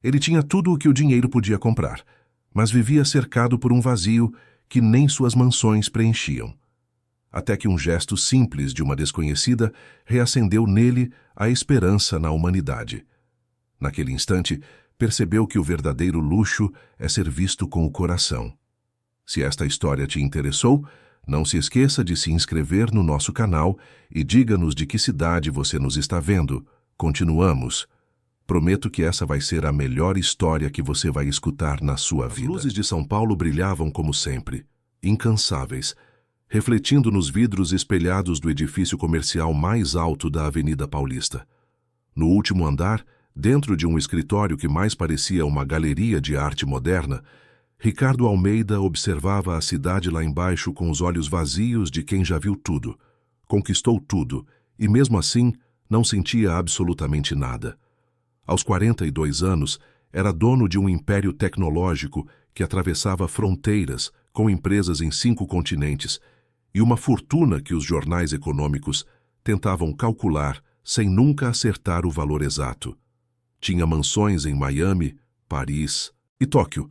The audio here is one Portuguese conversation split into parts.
Ele tinha tudo o que o dinheiro podia comprar, mas vivia cercado por um vazio que nem suas mansões preenchiam. Até que um gesto simples de uma desconhecida reacendeu nele a esperança na humanidade. Naquele instante, percebeu que o verdadeiro luxo é ser visto com o coração. Se esta história te interessou, não se esqueça de se inscrever no nosso canal e diga-nos de que cidade você nos está vendo. Continuamos. Prometo que essa vai ser a melhor história que você vai escutar na sua vida. As luzes de São Paulo brilhavam como sempre, incansáveis, refletindo nos vidros espelhados do edifício comercial mais alto da Avenida Paulista. No último andar, dentro de um escritório que mais parecia uma galeria de arte moderna, Ricardo Almeida observava a cidade lá embaixo com os olhos vazios de quem já viu tudo, conquistou tudo e, mesmo assim, não sentia absolutamente nada. Aos 42 anos, era dono de um império tecnológico que atravessava fronteiras com empresas em 5 continentes e uma fortuna que os jornais econômicos tentavam calcular sem nunca acertar o valor exato. Tinha mansões em Miami, Paris e Tóquio,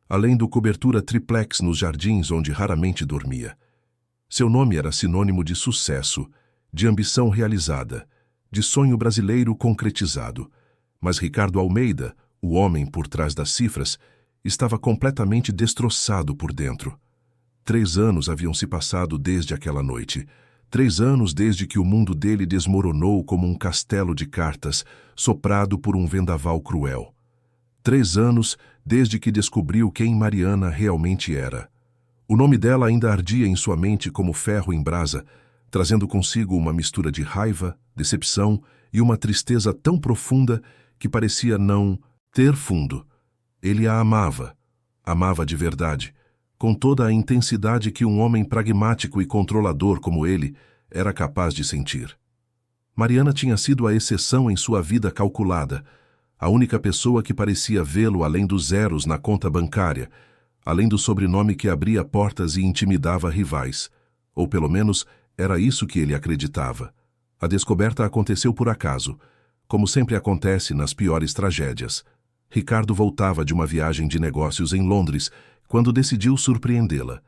além do cobertura triplex nos jardins onde raramente dormia. Seu nome era sinônimo de sucesso, de ambição realizada, de sonho brasileiro concretizado. Mas Ricardo Almeida, o homem por trás das cifras, estava completamente destroçado por dentro. 3 anos haviam se passado desde aquela noite. 3 anos desde que o mundo dele desmoronou como um castelo de cartas, soprado por um vendaval cruel. 3 anos desde que descobriu quem Mariana realmente era. O nome dela ainda ardia em sua mente como ferro em brasa, trazendo consigo uma mistura de raiva, decepção e uma tristeza tão profunda que parecia não ter fundo. Ele a amava, amava de verdade, com toda a intensidade que um homem pragmático e controlador como ele era capaz de sentir. Mariana tinha sido a exceção em sua vida calculada, a única pessoa que parecia vê-lo além dos zeros na conta bancária, além do sobrenome que abria portas e intimidava rivais. Ou pelo menos era isso que ele acreditava. A descoberta aconteceu por acaso, como sempre acontece nas piores tragédias. Ricardo voltava de uma viagem de negócios em Londres quando decidiu surpreendê-la.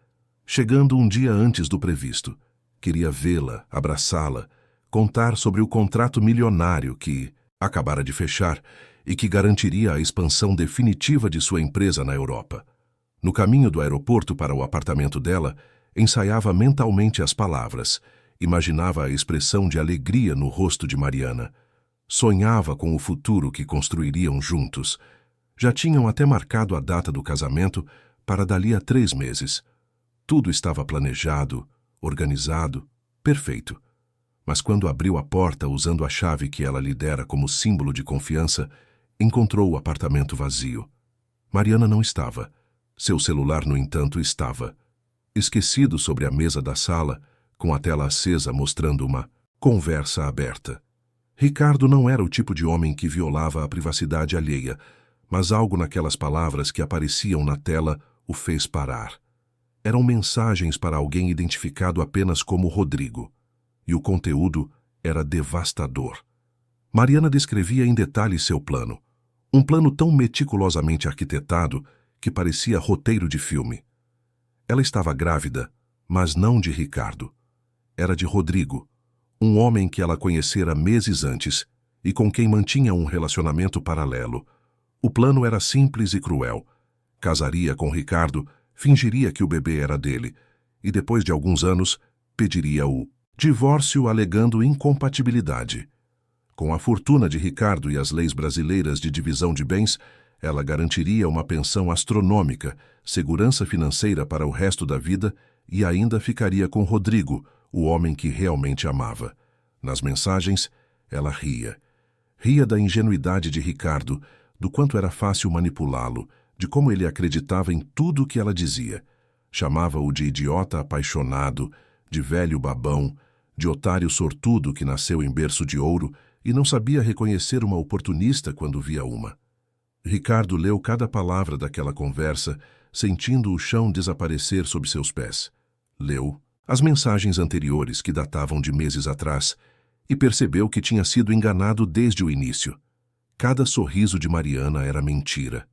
Chegando um dia antes do previsto, queria vê-la, abraçá-la, contar sobre o contrato milionário que acabara de fechar e que garantiria a expansão definitiva de sua empresa na Europa. No caminho do aeroporto para o apartamento dela, ensaiava mentalmente as palavras, imaginava a expressão de alegria no rosto de Mariana. Sonhava com o futuro que construiriam juntos. Já tinham até marcado a data do casamento para dali a 3 meses. Tudo estava planejado, organizado, perfeito. Mas quando abriu a porta usando a chave que ela lhe dera como símbolo de confiança, encontrou o apartamento vazio. Mariana não estava. Seu celular, no entanto, estava. Esquecido sobre a mesa da sala, com a tela acesa mostrando uma conversa aberta. Ricardo não era o tipo de homem que violava a privacidade alheia, mas algo naquelas palavras que apareciam na tela o fez parar. Eram mensagens para alguém identificado apenas como Rodrigo, e o conteúdo era devastador. Mariana descrevia em detalhes seu plano, um plano tão meticulosamente arquitetado que parecia roteiro de filme. Ela estava grávida, mas não de Ricardo. Era de Rodrigo, um homem que ela conhecera meses antes e com quem mantinha um relacionamento paralelo. O plano era simples e cruel. Casaria com Ricardo, fingiria que o bebê era dele e, depois de alguns anos, pediria o divórcio alegando incompatibilidade. Com a fortuna de Ricardo e as leis brasileiras de divisão de bens, ela garantiria uma pensão astronômica, segurança financeira para o resto da vida e ainda ficaria com Rodrigo, o homem que realmente amava. Nas mensagens, ela ria. Ria da ingenuidade de Ricardo, do quanto era fácil manipulá-lo, de como ele acreditava em tudo o que ela dizia. Chamava-o de idiota apaixonado, de velho babão, de otário sortudo que nasceu em berço de ouro e não sabia reconhecer uma oportunista quando via uma. Ricardo leu cada palavra daquela conversa, sentindo o chão desaparecer sob seus pés. Leu as mensagens anteriores que datavam de meses atrás e percebeu que tinha sido enganado desde o início. Cada sorriso de Mariana era mentira.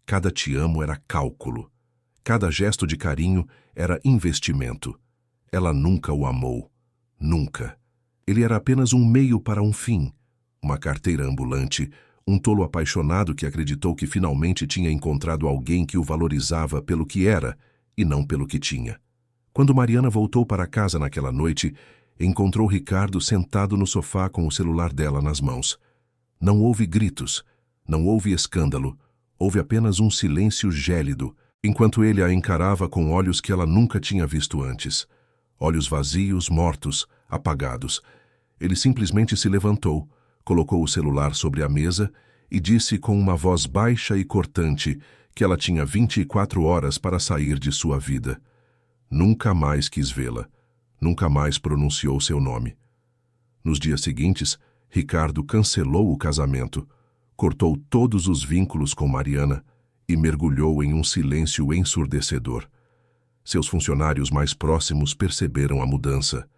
Cada te amo era cálculo. Cada gesto de carinho era investimento. Ela nunca o amou. Nunca. Ele era apenas um meio para um fim. Uma carteira ambulante, um tolo apaixonado que acreditou que finalmente tinha encontrado alguém que o valorizava pelo que era e não pelo que tinha. Quando Mariana voltou para casa naquela noite, encontrou Ricardo sentado no sofá com o celular dela nas mãos. Não houve gritos, não houve escândalo, houve apenas um silêncio gélido, enquanto ele a encarava com olhos que ela nunca tinha visto antes. Olhos vazios, mortos, apagados. Ele simplesmente se levantou, colocou o celular sobre a mesa e disse com uma voz baixa e cortante que ela tinha 24 horas para sair de sua vida. Nunca mais quis vê-la. Nunca mais pronunciou seu nome. Nos dias seguintes, Ricardo cancelou o casamento, cortou todos os vínculos com Mariana e mergulhou em um silêncio ensurdecedor. Seus funcionários mais próximos perceberam a mudança.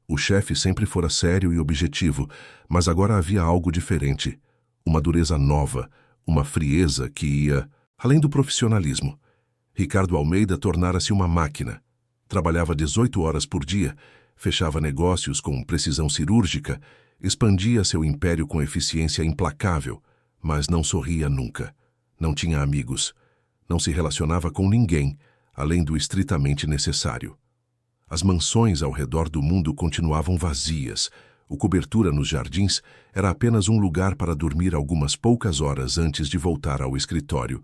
O chefe sempre fora sério e objetivo, mas agora havia algo diferente. Uma dureza nova, uma frieza que ia além do profissionalismo. Ricardo Almeida tornara-se uma máquina. Trabalhava 18 horas por dia, fechava negócios com precisão cirúrgica, expandia seu império com eficiência implacável, mas não sorria nunca. Não tinha amigos. Não se relacionava com ninguém, além do estritamente necessário. As mansões ao redor do mundo continuavam vazias. O cobertura nos jardins era apenas um lugar para dormir algumas poucas horas antes de voltar ao escritório,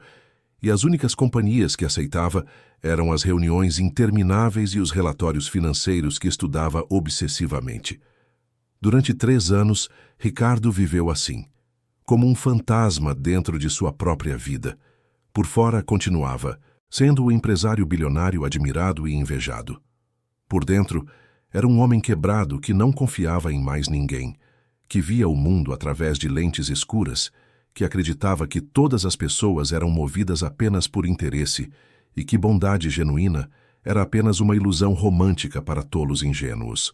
e as únicas companhias que aceitava eram as reuniões intermináveis e os relatórios financeiros que estudava obsessivamente. Durante 3 anos, Ricardo viveu assim, como um fantasma dentro de sua própria vida. Por fora, continuava, sendo o empresário bilionário admirado e invejado. Por dentro, era um homem quebrado que não confiava em mais ninguém, que via o mundo através de lentes escuras, que acreditava que todas as pessoas eram movidas apenas por interesse e que bondade genuína era apenas uma ilusão romântica para tolos ingênuos.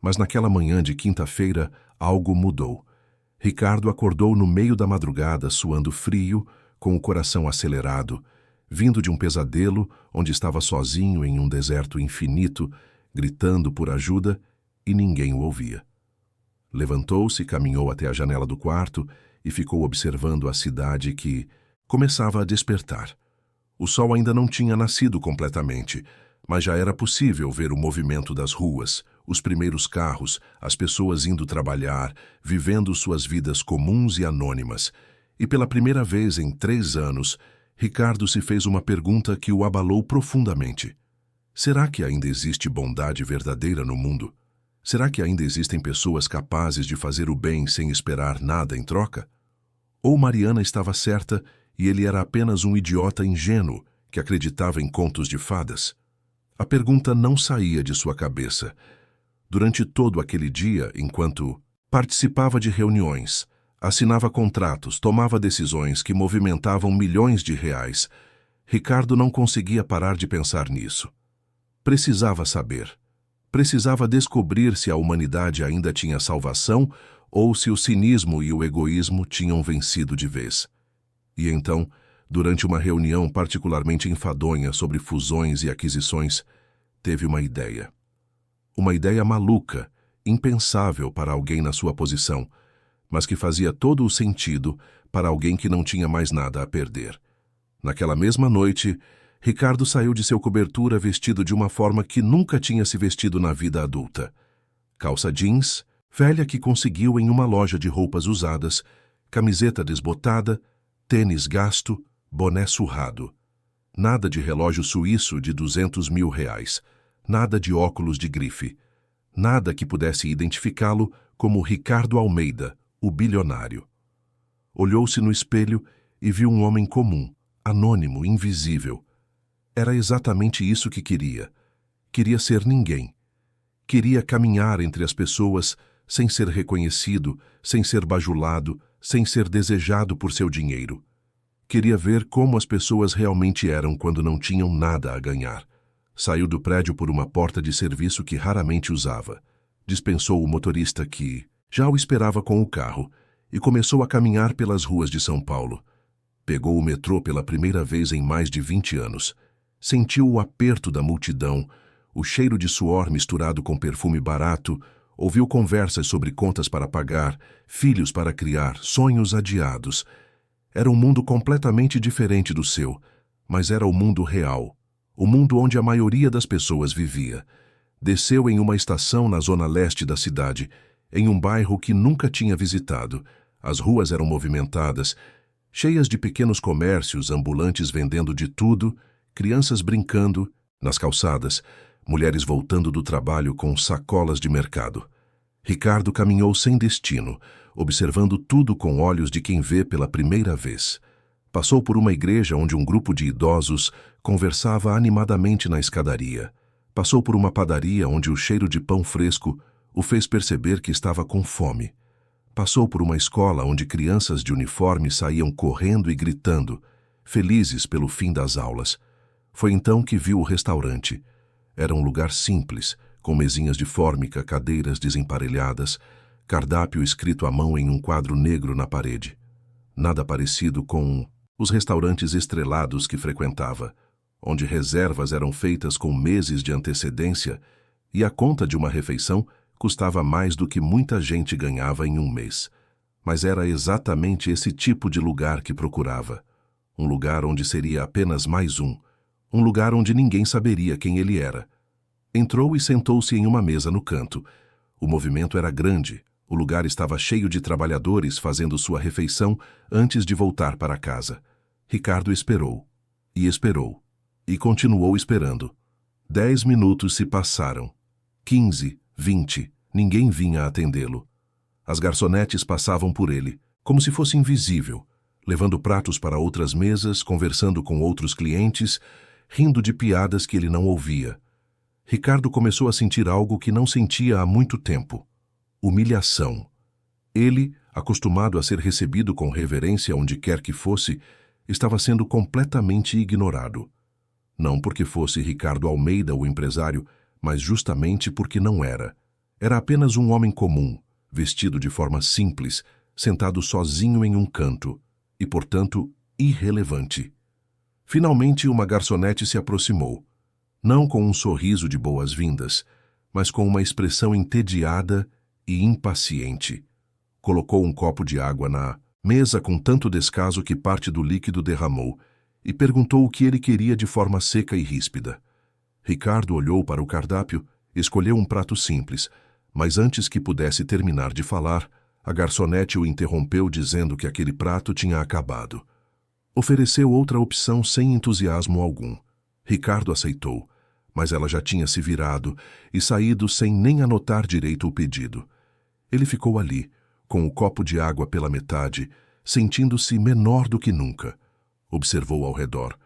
Mas naquela manhã de quinta-feira, algo mudou. Ricardo acordou no meio da madrugada, suando frio, com o coração acelerado, vindo de um pesadelo onde estava sozinho em um deserto infinito, gritando por ajuda e ninguém o ouvia. Levantou-se, caminhou até a janela do quarto e ficou observando a cidade que começava a despertar. O sol ainda não tinha nascido completamente, mas já era possível ver o movimento das ruas, os primeiros carros, as pessoas indo trabalhar, vivendo suas vidas comuns e anônimas. E pela primeira vez em 3 anos, Ricardo se fez uma pergunta que o abalou profundamente. Será que ainda existe bondade verdadeira no mundo? Será que ainda existem pessoas capazes de fazer o bem sem esperar nada em troca? Ou Mariana estava certa e ele era apenas um idiota ingênuo que acreditava em contos de fadas? A pergunta não saía de sua cabeça. Durante todo aquele dia, enquanto participava de reuniões, assinava contratos, tomava decisões que movimentavam milhões de reais, Ricardo não conseguia parar de pensar nisso. Precisava saber. Precisava descobrir se a humanidade ainda tinha salvação ou se o cinismo e o egoísmo tinham vencido de vez. E então, durante uma reunião particularmente enfadonha sobre fusões e aquisições, teve uma ideia. Uma ideia maluca, impensável para alguém na sua posição, mas que fazia todo o sentido para alguém que não tinha mais nada a perder. Naquela mesma noite, Ricardo saiu de seu cobertura vestido de uma forma que nunca tinha se vestido na vida adulta. Calça jeans, velha que conseguiu em uma loja de roupas usadas, camiseta desbotada, tênis gasto, boné surrado. Nada de relógio suíço de 200 mil reais, nada de óculos de grife, nada que pudesse identificá-lo como Ricardo Almeida, o bilionário. Olhou-se no espelho e viu um homem comum, anônimo, invisível. Era exatamente isso que queria. Queria ser ninguém. Queria caminhar entre as pessoas sem ser reconhecido, sem ser bajulado, sem ser desejado por seu dinheiro. Queria ver como as pessoas realmente eram quando não tinham nada a ganhar. Saiu do prédio por uma porta de serviço que raramente usava. Dispensou o motorista que já o esperava com o carro e começou a caminhar pelas ruas de São Paulo. Pegou o metrô pela primeira vez em mais de 20 anos. Sentiu o aperto da multidão, o cheiro de suor misturado com perfume barato, ouviu conversas sobre contas para pagar, filhos para criar, sonhos adiados. Era um mundo completamente diferente do seu, mas era o mundo real, o mundo onde a maioria das pessoas vivia. Desceu em uma estação na zona leste da cidade, em um bairro que nunca tinha visitado. As ruas eram movimentadas, cheias de pequenos comércios, ambulantes vendendo de tudo, crianças brincando. Nas calçadas, mulheres voltando do trabalho com sacolas de mercado. Ricardo caminhou sem destino, observando tudo com olhos de quem vê pela primeira vez. Passou por uma igreja onde um grupo de idosos conversava animadamente na escadaria. Passou por uma padaria onde o cheiro de pão fresco o fez perceber que estava com fome. Passou por uma escola onde crianças de uniforme saíam correndo e gritando, felizes pelo fim das aulas. Foi então que viu o restaurante. Era um lugar simples, com mesinhas de fórmica, cadeiras desemparelhadas, cardápio escrito à mão em um quadro negro na parede. Nada parecido com os restaurantes estrelados que frequentava, onde reservas eram feitas com meses de antecedência e a conta de uma refeição custava mais do que muita gente ganhava em um mês. Mas era exatamente esse tipo de lugar que procurava. Um lugar onde seria apenas mais um lugar onde ninguém saberia quem ele era. Entrou e sentou-se em uma mesa no canto. O movimento era grande, o lugar estava cheio de trabalhadores fazendo sua refeição antes de voltar para casa. Ricardo esperou, e continuou esperando. 10 minutos se passaram. 15, 20, ninguém vinha atendê-lo. As garçonetes passavam por ele, como se fosse invisível, levando pratos para outras mesas, conversando com outros clientes, rindo de piadas que ele não ouvia. Ricardo começou a sentir algo que não sentia há muito tempo: humilhação. Ele, acostumado a ser recebido com reverência onde quer que fosse, estava sendo completamente ignorado. Não porque fosse Ricardo Almeida o empresário, mas justamente porque não era. Era apenas um homem comum, vestido de forma simples, sentado sozinho em um canto, e, portanto, irrelevante. Finalmente, uma garçonete se aproximou, não com um sorriso de boas-vindas, mas com uma expressão entediada e impaciente. Colocou um copo de água na mesa com tanto descaso que parte do líquido derramou e perguntou o que ele queria de forma seca e ríspida. Ricardo olhou para o cardápio, escolheu um prato simples, mas antes que pudesse terminar de falar, a garçonete o interrompeu dizendo que aquele prato tinha acabado. Ofereceu outra opção sem entusiasmo algum. Ricardo aceitou, mas ela já tinha se virado e saído sem nem anotar direito o pedido. Ele ficou ali, com o copo de água pela metade, sentindo-se menor do que nunca. Observou ao redor.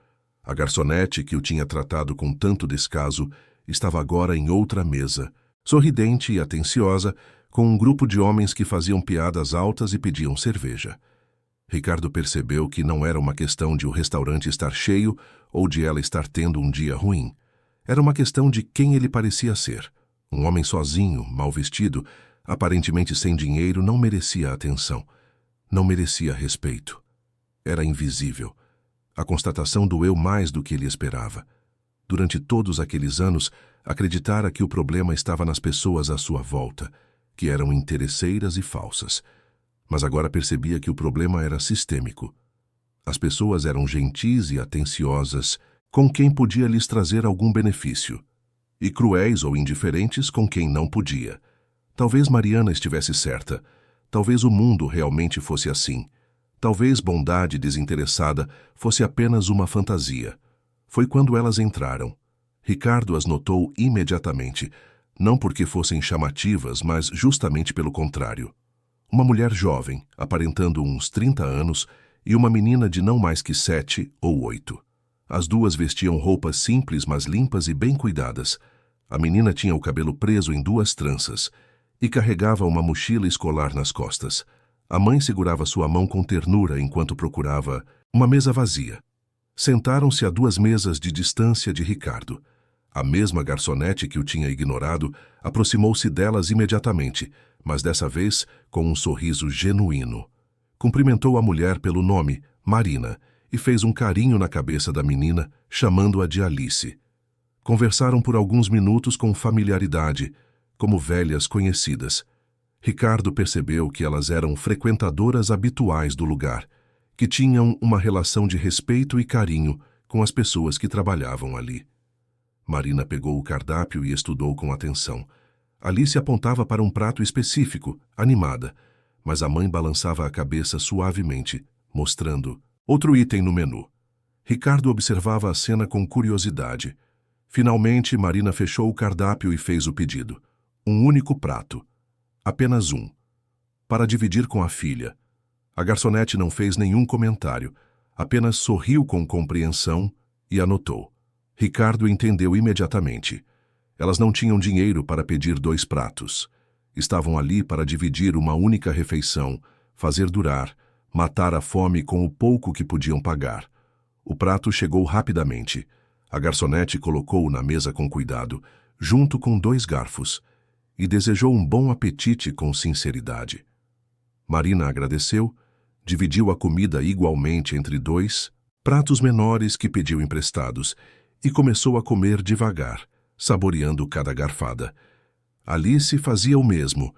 A garçonete, que o tinha tratado com tanto descaso, estava agora em outra mesa, sorridente e atenciosa, com um grupo de homens que faziam piadas altas e pediam cerveja. Ricardo percebeu que não era uma questão de o restaurante estar cheio ou de ela estar tendo um dia ruim. Era uma questão de quem ele parecia ser. Um homem sozinho, mal vestido, aparentemente sem dinheiro, não merecia atenção. Não merecia respeito. Era invisível. A constatação doeu mais do que ele esperava. Durante todos aqueles anos, acreditara que o problema estava nas pessoas à sua volta, que eram interesseiras e falsas. Mas agora percebia que o problema era sistêmico. As pessoas eram gentis e atenciosas com quem podia lhes trazer algum benefício, e cruéis ou indiferentes com quem não podia. Talvez Mariana estivesse certa. Talvez o mundo realmente fosse assim. Talvez bondade desinteressada fosse apenas uma fantasia. Foi quando elas entraram. Ricardo as notou imediatamente, não porque fossem chamativas, mas justamente pelo contrário. Uma mulher jovem, aparentando uns 30 anos, e uma menina de não mais que 7 ou 8. As duas vestiam roupas simples, mas limpas e bem cuidadas. A menina tinha o cabelo preso em 2 tranças e carregava uma mochila escolar nas costas. A mãe segurava sua mão com ternura enquanto procurava uma mesa vazia. Sentaram-se a 2 mesas de distância de Ricardo. A mesma garçonete que o tinha ignorado aproximou-se delas imediatamente, mas dessa vez com um sorriso genuíno. Cumprimentou a mulher pelo nome, Marina, e fez um carinho na cabeça da menina, chamando-a de Alice. Conversaram por alguns minutos com familiaridade, como velhas conhecidas. Ricardo percebeu que elas eram frequentadoras habituais do lugar, que tinham uma relação de respeito e carinho com as pessoas que trabalhavam ali. Marina pegou o cardápio e estudou com atenção. Alice apontava para um prato específico, animada, mas a mãe balançava a cabeça suavemente, mostrando outro item no menu. Ricardo observava a cena com curiosidade. Finalmente, Marina fechou o cardápio e fez o pedido. Um único prato. Apenas um. Para dividir com a filha. A garçonete não fez nenhum comentário, apenas sorriu com compreensão e anotou. Ricardo entendeu imediatamente. Elas não tinham dinheiro para pedir 2 pratos. Estavam ali para dividir uma única refeição, fazer durar, matar a fome com o pouco que podiam pagar. O prato chegou rapidamente. A garçonete colocou-o na mesa com cuidado, junto com 2 garfos, e desejou um bom apetite com sinceridade. Marina agradeceu, dividiu a comida igualmente entre 2 pratos menores que pediu emprestados e começou a comer devagar, saboreando cada garfada. Alice fazia o mesmo,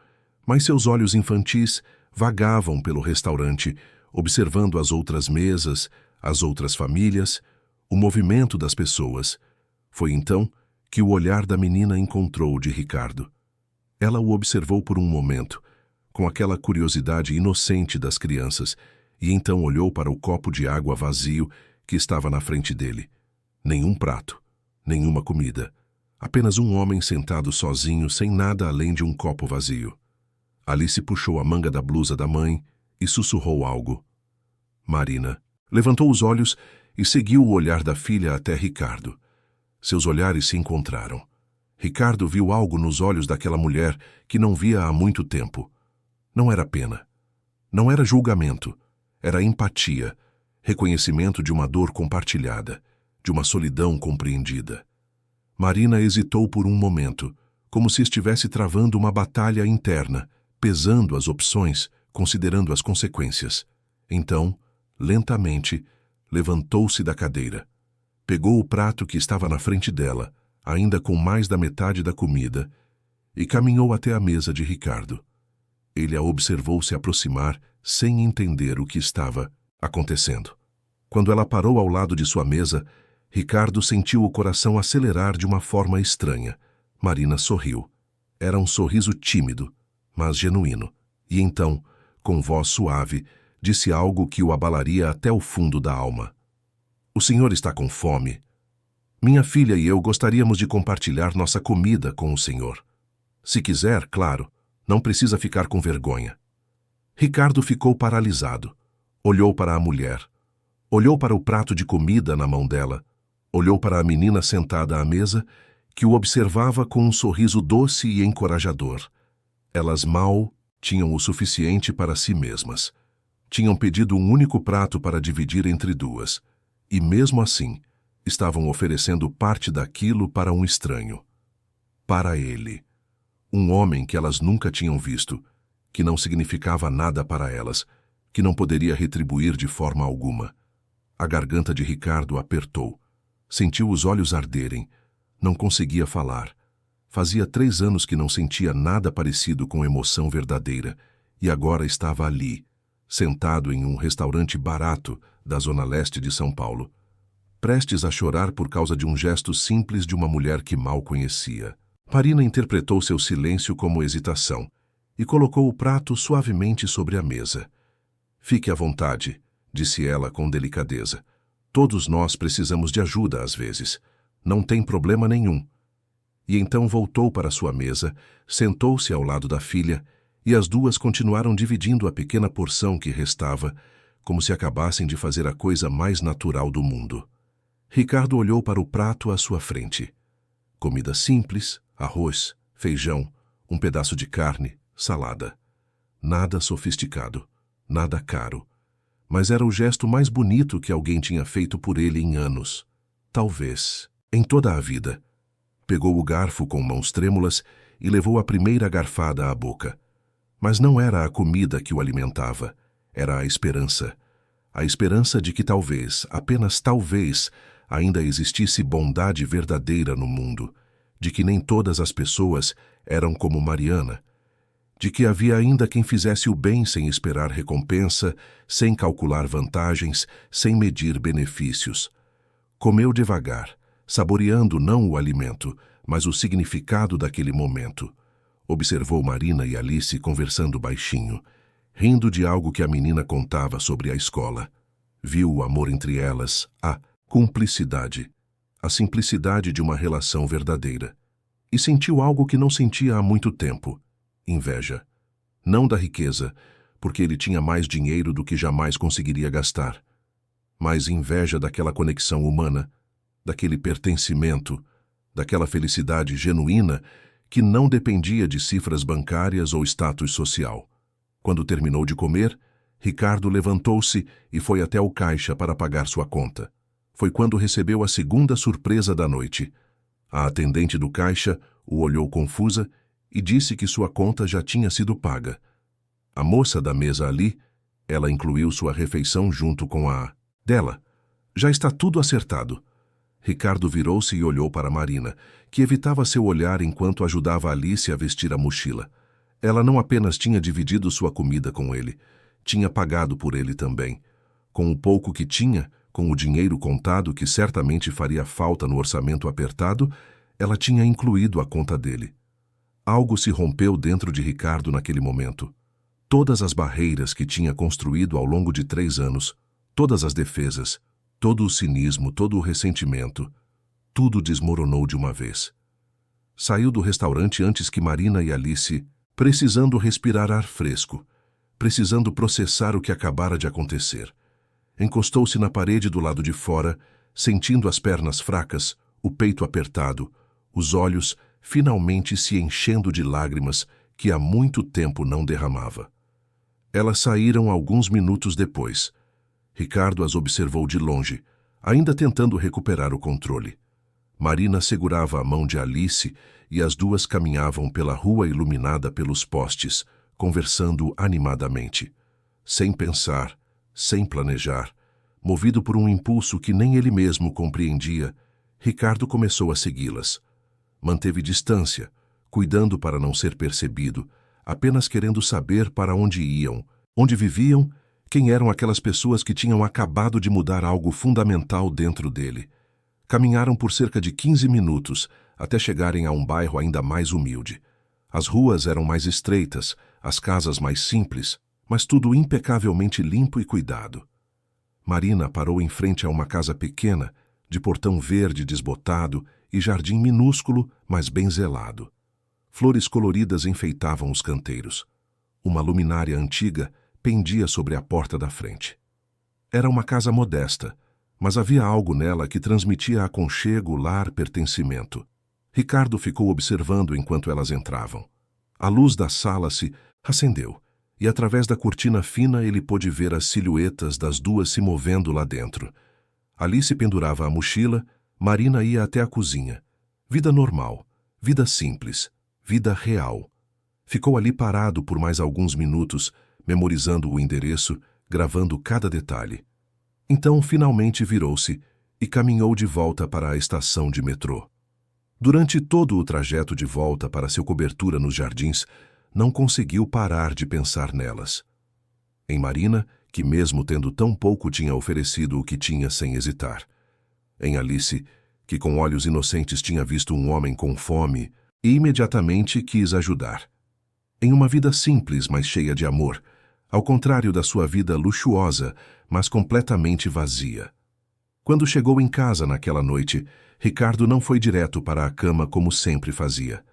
mas seus olhos infantis vagavam pelo restaurante, observando as outras mesas, as outras famílias, o movimento das pessoas. Foi então que o olhar da menina encontrou o de Ricardo. Ela o observou por um momento, com aquela curiosidade inocente das crianças, e então olhou para o copo de água vazio que estava na frente dele. Nenhum prato, nenhuma comida. Apenas um homem sentado sozinho, sem nada além de um copo vazio. Alice puxou a manga da blusa da mãe e sussurrou algo. Marina levantou os olhos e seguiu o olhar da filha até Ricardo. Seus olhares se encontraram. Ricardo viu algo nos olhos daquela mulher que não via há muito tempo. Não era pena. Não era julgamento. Era empatia, reconhecimento de uma dor compartilhada, de uma solidão compreendida. Marina hesitou por um momento, como se estivesse travando uma batalha interna, pesando as opções, considerando as consequências. Então, lentamente, levantou-se da cadeira. Pegou o prato que estava na frente dela, ainda com mais da metade da comida, e caminhou até a mesa de Ricardo. Ele a observou se aproximar sem entender o que estava acontecendo. Quando ela parou ao lado de sua mesa, Ricardo sentiu o coração acelerar de uma forma estranha. Marina sorriu. Era um sorriso tímido, mas genuíno. E então, com voz suave, disse algo que o abalaria até o fundo da alma. O senhor está com fome? Minha filha e eu gostaríamos de compartilhar nossa comida com o senhor. Se quiser, claro, não precisa ficar com vergonha. Ricardo ficou paralisado. Olhou para a mulher. Olhou para o prato de comida na mão dela. Olhou para a menina sentada à mesa, que o observava com um sorriso doce e encorajador. Elas mal tinham o suficiente para si mesmas. Tinham pedido um único prato para dividir entre 2. E mesmo assim, estavam oferecendo parte daquilo para um estranho. Para ele. Um homem que elas nunca tinham visto, que não significava nada para elas, que não poderia retribuir de forma alguma. A garganta de Ricardo apertou. Sentiu os olhos arderem. Não conseguia falar. Fazia 3 anos que não sentia nada parecido com emoção verdadeira, e agora estava ali, sentado em um restaurante barato da zona leste de São Paulo, prestes a chorar por causa de um gesto simples de uma mulher que mal conhecia. Marina interpretou seu silêncio como hesitação e colocou o prato suavemente sobre a mesa. Fique à vontade, disse ela com delicadeza. Todos nós precisamos de ajuda às vezes. Não tem problema nenhum. E então voltou para sua mesa, sentou-se ao lado da filha e as duas continuaram dividindo a pequena porção que restava, como se acabassem de fazer a coisa mais natural do mundo. Ricardo olhou para o prato à sua frente. Comida simples, arroz, feijão, um pedaço de carne, salada. Nada sofisticado, nada caro. Mas era o gesto mais bonito que alguém tinha feito por ele em anos. Talvez, em toda a vida. Pegou o garfo com mãos trêmulas e levou a primeira garfada à boca. Mas não era a comida que o alimentava. Era a esperança de que talvez, apenas talvez, ainda existisse bondade verdadeira no mundo, de que nem todas as pessoas eram como Mariana, de que havia ainda quem fizesse o bem sem esperar recompensa, sem calcular vantagens, sem medir benefícios. Comeu devagar, saboreando não o alimento, mas o significado daquele momento. Observou Marina e Alice conversando baixinho, rindo de algo que a menina contava sobre a escola. Viu o amor entre elas, a cumplicidade, a simplicidade de uma relação verdadeira. E sentiu algo que não sentia há muito tempo: inveja. Não da riqueza, porque ele tinha mais dinheiro do que jamais conseguiria gastar, mas inveja daquela conexão humana, daquele pertencimento, daquela felicidade genuína que não dependia de cifras bancárias ou status social. Quando terminou de comer, Ricardo levantou-se e foi até o caixa para pagar sua conta. Foi quando recebeu a segunda surpresa da noite. A atendente do caixa o olhou confusa e disse que sua conta já tinha sido paga. A moça da mesa ali, ela incluiu sua refeição junto com a dela. Já está tudo acertado. Ricardo virou-se e olhou para Marina, que evitava seu olhar enquanto ajudava Alice a vestir a mochila. Ela não apenas tinha dividido sua comida com ele, tinha pagado por ele também. Com o pouco que tinha, com o dinheiro contado que certamente faria falta no orçamento apertado, ela tinha incluído a conta dele. Algo se rompeu dentro de Ricardo naquele momento. Todas as barreiras que tinha construído ao longo de 3 anos, todas as defesas, todo o cinismo, todo o ressentimento, tudo desmoronou de uma vez. Saiu do restaurante antes que Marina e Alice, precisando respirar ar fresco, precisando processar o que acabara de acontecer. Encostou-se na parede do lado de fora, sentindo as pernas fracas, o peito apertado, os olhos finalmente se enchendo de lágrimas que há muito tempo não derramava. Elas saíram alguns minutos depois. Ricardo as observou de longe, ainda tentando recuperar o controle. Marina segurava a mão de Alice e as duas caminhavam pela rua iluminada pelos postes, conversando animadamente. Sem pensar, sem planejar, movido por um impulso que nem ele mesmo compreendia, Ricardo começou a segui-las. Manteve distância, cuidando para não ser percebido, apenas querendo saber para onde iam, onde viviam, quem eram aquelas pessoas que tinham acabado de mudar algo fundamental dentro dele. Caminharam por cerca de 15 minutos, até chegarem a um bairro ainda mais humilde. As ruas eram mais estreitas, as casas mais simples, mas tudo impecavelmente limpo e cuidado. Marina parou em frente a uma casa pequena, de portão verde desbotado e jardim minúsculo, mas bem zelado. Flores coloridas enfeitavam os canteiros. Uma luminária antiga pendia sobre a porta da frente. Era uma casa modesta, mas havia algo nela que transmitia aconchego, lar, pertencimento. Ricardo ficou observando enquanto elas entravam. A luz da sala se acendeu, e através da cortina fina ele pôde ver as silhuetas das duas se movendo lá dentro. Alice pendurava a mochila, Marina ia até a cozinha. Vida normal, vida simples, vida real. Ficou ali parado por mais alguns minutos, memorizando o endereço, gravando cada detalhe. Então, finalmente virou-se e caminhou de volta para a estação de metrô. Durante todo o trajeto de volta para seu cobertura nos jardins, não conseguiu parar de pensar nelas. Em Marina, que mesmo tendo tão pouco tinha oferecido o que tinha sem hesitar. Em Alice, que com olhos inocentes tinha visto um homem com fome e imediatamente quis ajudar. Em uma vida simples, mas cheia de amor, ao contrário da sua vida luxuosa, mas completamente vazia. Quando chegou em casa naquela noite, Ricardo não foi direto para a cama como sempre fazia.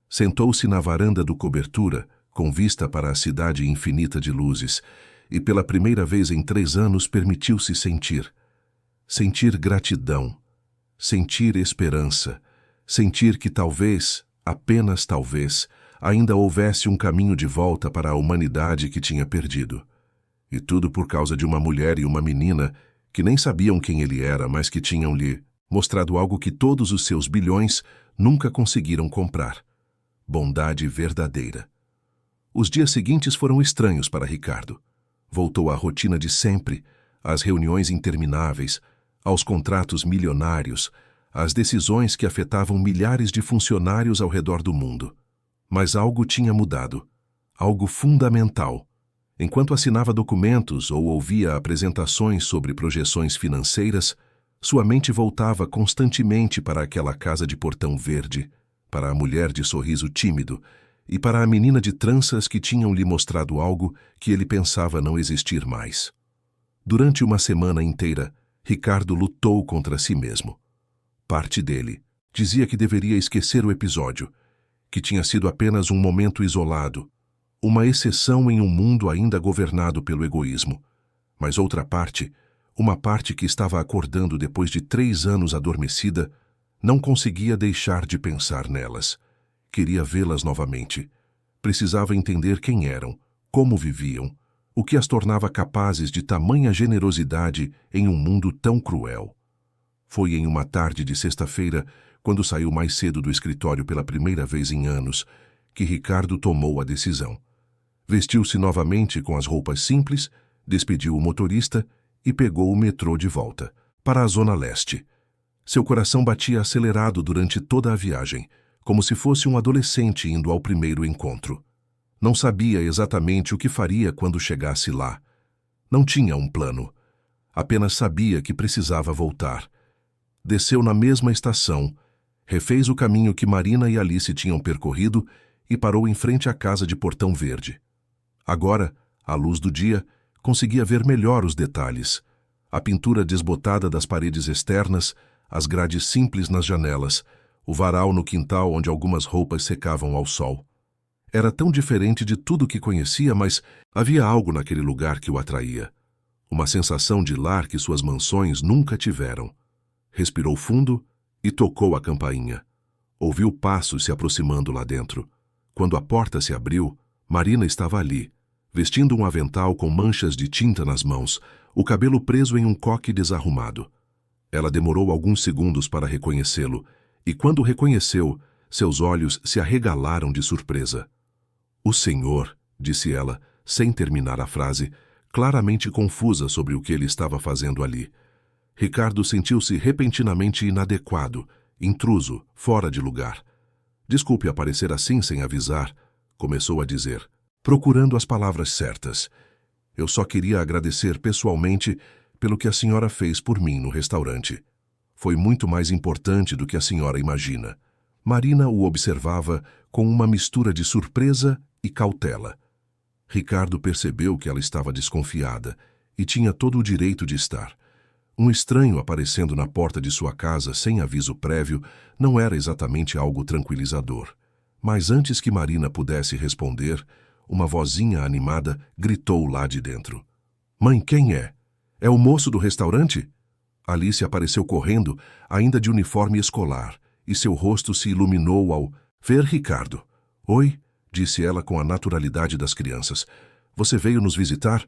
Sentou-se na varanda do cobertura, com vista para a cidade infinita de luzes, e pela primeira vez em 3 anos permitiu-se sentir. Sentir gratidão, sentir esperança, sentir que talvez, apenas talvez, ainda houvesse um caminho de volta para a humanidade que tinha perdido. E tudo por causa de uma mulher e uma menina que nem sabiam quem ele era, mas que tinham-lhe mostrado algo que todos os seus bilhões nunca conseguiram comprar: bondade verdadeira. Os dias seguintes foram estranhos para Ricardo. Voltou à rotina de sempre, às reuniões intermináveis, aos contratos milionários, às decisões que afetavam milhares de funcionários ao redor do mundo. Mas algo tinha mudado, algo fundamental. Enquanto assinava documentos ou ouvia apresentações sobre projeções financeiras, sua mente voltava constantemente para aquela casa de portão verde, para a mulher de sorriso tímido e para a menina de tranças que tinham lhe mostrado algo que ele pensava não existir mais. Durante uma semana inteira, Ricardo lutou contra si mesmo. Parte dele dizia que deveria esquecer o episódio, que tinha sido apenas um momento isolado, uma exceção em um mundo ainda governado pelo egoísmo. Mas outra parte, uma parte que estava acordando depois de 3 anos adormecida, não conseguia deixar de pensar nelas. Queria vê-las novamente. Precisava entender quem eram, como viviam, o que as tornava capazes de tamanha generosidade em um mundo tão cruel. Foi em uma tarde de sexta-feira, quando saiu mais cedo do escritório pela primeira vez em anos, que Ricardo tomou a decisão. Vestiu-se novamente com as roupas simples, despediu o motorista e pegou o metrô de volta, para a Zona Leste. Seu coração batia acelerado durante toda a viagem, como se fosse um adolescente indo ao primeiro encontro. Não sabia exatamente o que faria quando chegasse lá. Não tinha um plano. Apenas sabia que precisava voltar. Desceu na mesma estação, refez o caminho que Marina e Alice tinham percorrido e parou em frente à casa de portão verde. Agora, à luz do dia, conseguia ver melhor os detalhes. A pintura desbotada das paredes externas, as grades simples nas janelas, o varal no quintal onde algumas roupas secavam ao sol. Era tão diferente de tudo que conhecia, mas havia algo naquele lugar que o atraía. Uma sensação de lar que suas mansões nunca tiveram. Respirou fundo e tocou a campainha. Ouviu passos se aproximando lá dentro. Quando a porta se abriu, Marina estava ali, vestindo um avental com manchas de tinta nas mãos, o cabelo preso em um coque desarrumado. Ela demorou alguns segundos para reconhecê-lo, e quando o reconheceu, seus olhos se arregalaram de surpresa. "O senhor", disse ela, sem terminar a frase, claramente confusa sobre o que ele estava fazendo ali. Ricardo sentiu-se repentinamente inadequado, intruso, fora de lugar. "Desculpe aparecer assim sem avisar", começou a dizer, procurando as palavras certas. "Eu só queria agradecer pessoalmente pelo que a senhora fez por mim no restaurante. Foi muito mais importante do que a senhora imagina." Marina o observava com uma mistura de surpresa e cautela. Ricardo percebeu que ela estava desconfiada e tinha todo o direito de estar. Um estranho aparecendo na porta de sua casa sem aviso prévio não era exatamente algo tranquilizador. Mas antes que Marina pudesse responder, uma vozinha animada gritou lá de dentro. "Mãe, quem é? É o moço do restaurante?" Alice apareceu correndo, ainda de uniforme escolar, e seu rosto se iluminou ao ver Ricardo. "Oi", disse ela com a naturalidade das crianças. "Você veio nos visitar?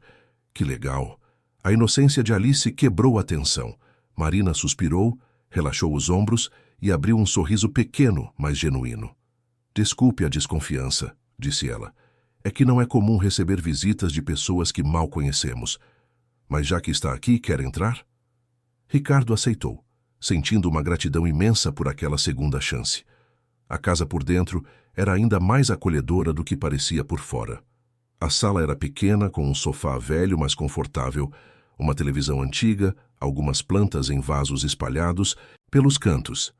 Que legal." A inocência de Alice quebrou a tensão. Marina suspirou, relaxou os ombros e abriu um sorriso pequeno, mas genuíno. "Desculpe a desconfiança", disse ela. "É que não é comum receber visitas de pessoas que mal conhecemos. Mas já que está aqui, quer entrar?" Ricardo aceitou, sentindo uma gratidão imensa por aquela segunda chance. A casa por dentro era ainda mais acolhedora do que parecia por fora. A sala era pequena, com um sofá velho, mas confortável, uma televisão antiga, algumas plantas em vasos espalhados pelos cantos.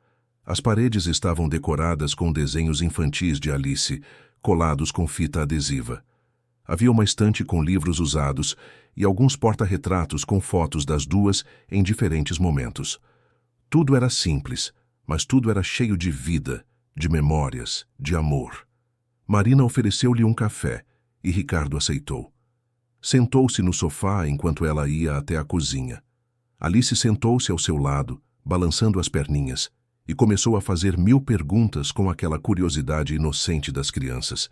As paredes estavam decoradas com desenhos infantis de Alice, colados com fita adesiva. Havia uma estante com livros usados e alguns porta-retratos com fotos das duas em diferentes momentos. Tudo era simples, mas tudo era cheio de vida, de memórias, de amor. Marina ofereceu-lhe um café e Ricardo aceitou. Sentou-se no sofá enquanto ela ia até a cozinha. Alice sentou-se ao seu lado, balançando as perninhas, e começou a fazer 1000 perguntas com aquela curiosidade inocente das crianças.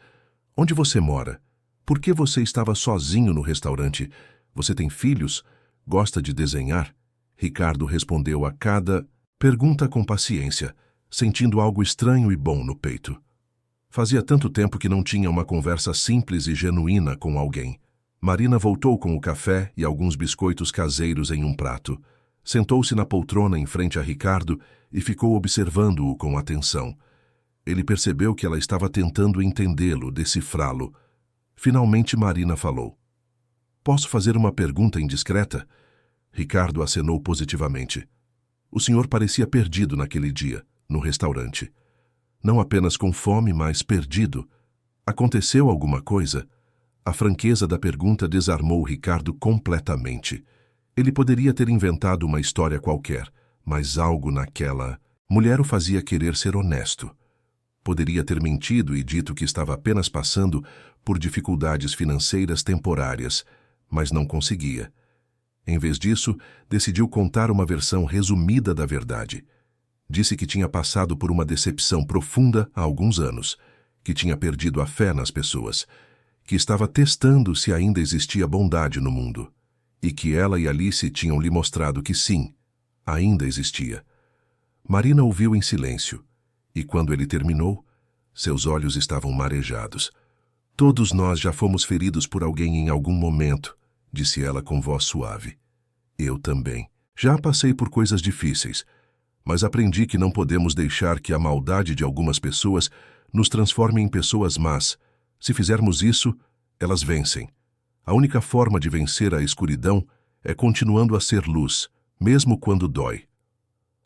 "Onde você mora? Por que você estava sozinho no restaurante? Você tem filhos? Gosta de desenhar?" Ricardo respondeu a cada pergunta com paciência, sentindo algo estranho e bom no peito. Fazia tanto tempo que não tinha uma conversa simples e genuína com alguém. Marina voltou com o café e alguns biscoitos caseiros em um prato. Sentou-se na poltrona em frente a Ricardo e ficou observando-o com atenção. Ele percebeu que ela estava tentando entendê-lo, decifrá-lo. Finalmente Marina falou. Posso fazer uma pergunta indiscreta? Ricardo acenou positivamente. O senhor parecia perdido naquele dia, no restaurante. Não apenas com fome, mas perdido. Aconteceu alguma coisa? A franqueza da pergunta desarmou Ricardo completamente. Ele poderia ter inventado uma história qualquer, mas algo naquela mulher o fazia querer ser honesto. Poderia ter mentido e dito que estava apenas passando por dificuldades financeiras temporárias, mas não conseguia. Em vez disso, decidiu contar uma versão resumida da verdade. Disse que tinha passado por uma decepção profunda há alguns anos, que tinha perdido a fé nas pessoas, que estava testando se ainda existia bondade no mundo, e que ela e Alice tinham lhe mostrado que sim, ainda existia. Marina ouviu em silêncio, e quando ele terminou, seus olhos estavam marejados. Todos nós já fomos feridos por alguém em algum momento, disse ela com voz suave. Eu também. Já passei por coisas difíceis, mas aprendi que não podemos deixar que a maldade de algumas pessoas nos transforme em pessoas más. Se fizermos isso, elas vencem. A única forma de vencer a escuridão é continuando a ser luz, mesmo quando dói.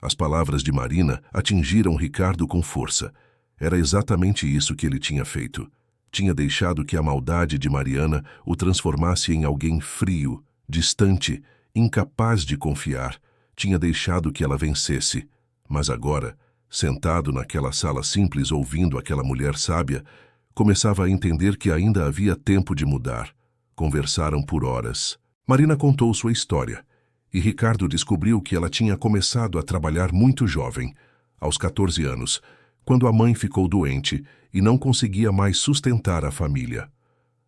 As palavras de Marina atingiram Ricardo com força. Era exatamente isso que ele tinha feito. Tinha deixado que a maldade de Mariana o transformasse em alguém frio, distante, incapaz de confiar. Tinha deixado que ela vencesse. Mas agora, sentado naquela sala simples ouvindo aquela mulher sábia, começava a entender que ainda havia tempo de mudar. Conversaram por horas. Marina contou sua história, e Ricardo descobriu que ela tinha começado a trabalhar muito jovem, aos 14 anos, quando a mãe ficou doente e não conseguia mais sustentar a família.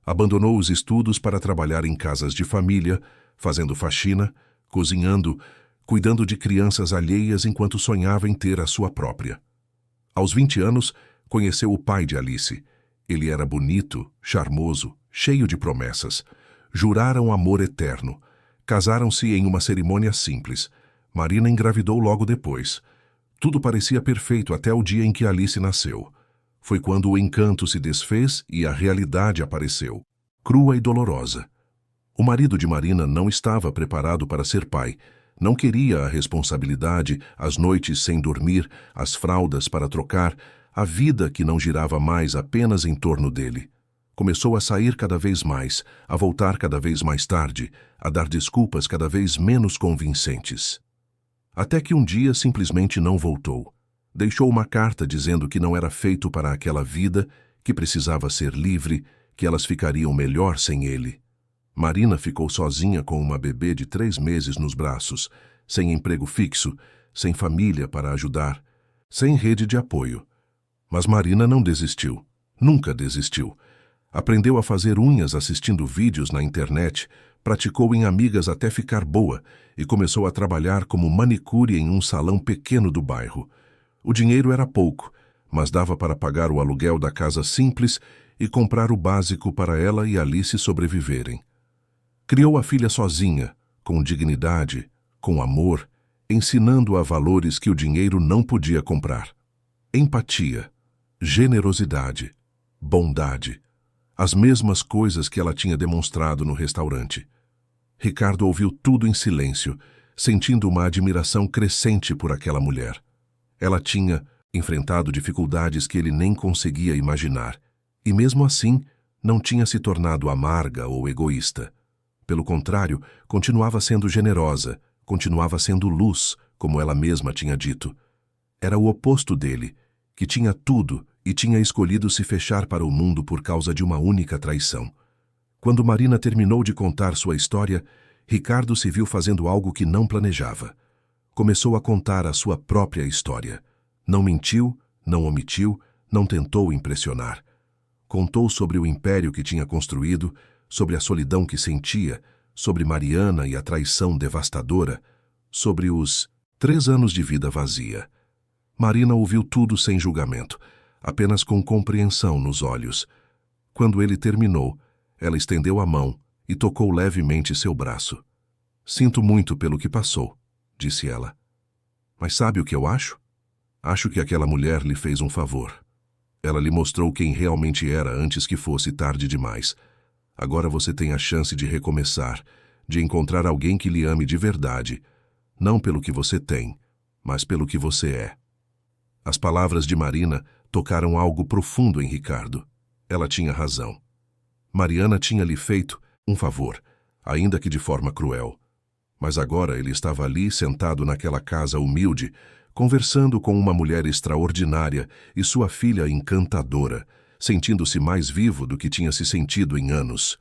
Abandonou os estudos para trabalhar em casas de família, fazendo faxina, cozinhando, cuidando de crianças alheias enquanto sonhava em ter a sua própria. Aos 20 anos, conheceu o pai de Alice. Ele era bonito, charmoso, cheio de promessas. Juraram amor eterno. Casaram-se em uma cerimônia simples. Marina engravidou logo depois. Tudo parecia perfeito até o dia em que Alice nasceu. Foi quando o encanto se desfez e a realidade apareceu, crua e dolorosa. O marido de Marina não estava preparado para ser pai. Não queria a responsabilidade, as noites sem dormir, as fraldas para trocar, a vida que não girava mais apenas em torno dele. Começou a sair cada vez mais, a voltar cada vez mais tarde, a dar desculpas cada vez menos convincentes. Até que um dia simplesmente não voltou. Deixou uma carta dizendo que não era feito para aquela vida, que precisava ser livre, que elas ficariam melhor sem ele. Marina ficou sozinha com uma bebê de 3 meses nos braços, sem emprego fixo, sem família para ajudar, sem rede de apoio. Mas Marina não desistiu. Nunca desistiu. Aprendeu a fazer unhas assistindo vídeos na internet, praticou em amigas até ficar boa e começou a trabalhar como manicure em um salão pequeno do bairro. O dinheiro era pouco, mas dava para pagar o aluguel da casa simples e comprar o básico para ela e Alice sobreviverem. Criou a filha sozinha, com dignidade, com amor, ensinando-a valores que o dinheiro não podia comprar. Empatia, generosidade, bondade. As mesmas coisas que ela tinha demonstrado no restaurante. Ricardo ouviu tudo em silêncio, sentindo uma admiração crescente por aquela mulher. Ela tinha enfrentado dificuldades que ele nem conseguia imaginar, e mesmo assim não tinha se tornado amarga ou egoísta. Pelo contrário, continuava sendo generosa, continuava sendo luz, como ela mesma tinha dito. Era o oposto dele, que tinha tudo e tinha escolhido se fechar para o mundo por causa de uma única traição. Quando Marina terminou de contar sua história, Ricardo se viu fazendo algo que não planejava. Começou a contar a sua própria história. Não mentiu, não omitiu, não tentou impressionar. Contou sobre o império que tinha construído, sobre a solidão que sentia, sobre Mariana e a traição devastadora, sobre os 3 anos de vida vazia. Marina ouviu tudo sem julgamento, apenas com compreensão nos olhos. Quando ele terminou, ela estendeu a mão e tocou levemente seu braço. Sinto muito pelo que passou, disse ela. Mas sabe o que eu acho? Acho que aquela mulher lhe fez um favor. Ela lhe mostrou quem realmente era antes que fosse tarde demais. Agora você tem a chance de recomeçar, de encontrar alguém que lhe ame de verdade, não pelo que você tem, mas pelo que você é. As palavras de Marina tocaram algo profundo em Ricardo. Ela tinha razão. Mariana tinha lhe feito um favor, ainda que de forma cruel. Mas agora ele estava ali, sentado naquela casa humilde, conversando com uma mulher extraordinária e sua filha encantadora, sentindo-se mais vivo do que tinha se sentido em anos.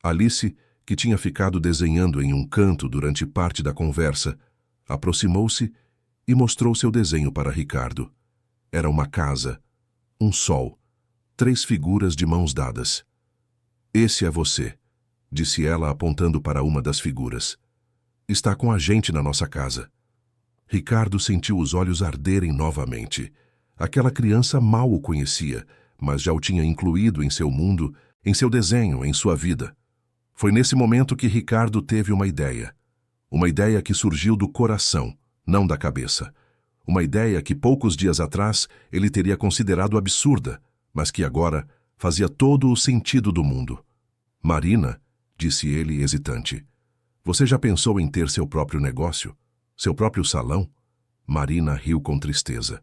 Alice, que tinha ficado desenhando em um canto durante parte da conversa, aproximou-se e mostrou seu desenho para Ricardo. Era uma casa, um sol, 3 figuras de mãos dadas. Esse é você, disse ela apontando para uma das figuras. Está com a gente na nossa casa. Ricardo sentiu os olhos arderem novamente. Aquela criança mal o conhecia, mas já o tinha incluído em seu mundo, em seu desenho, em sua vida. Foi nesse momento que Ricardo teve uma ideia. Uma ideia que surgiu do coração, não da cabeça. Uma ideia que poucos dias atrás ele teria considerado absurda, mas que agora fazia todo o sentido do mundo. Marina, disse ele hesitante, você já pensou em ter seu próprio negócio? Seu próprio salão? Marina riu com tristeza.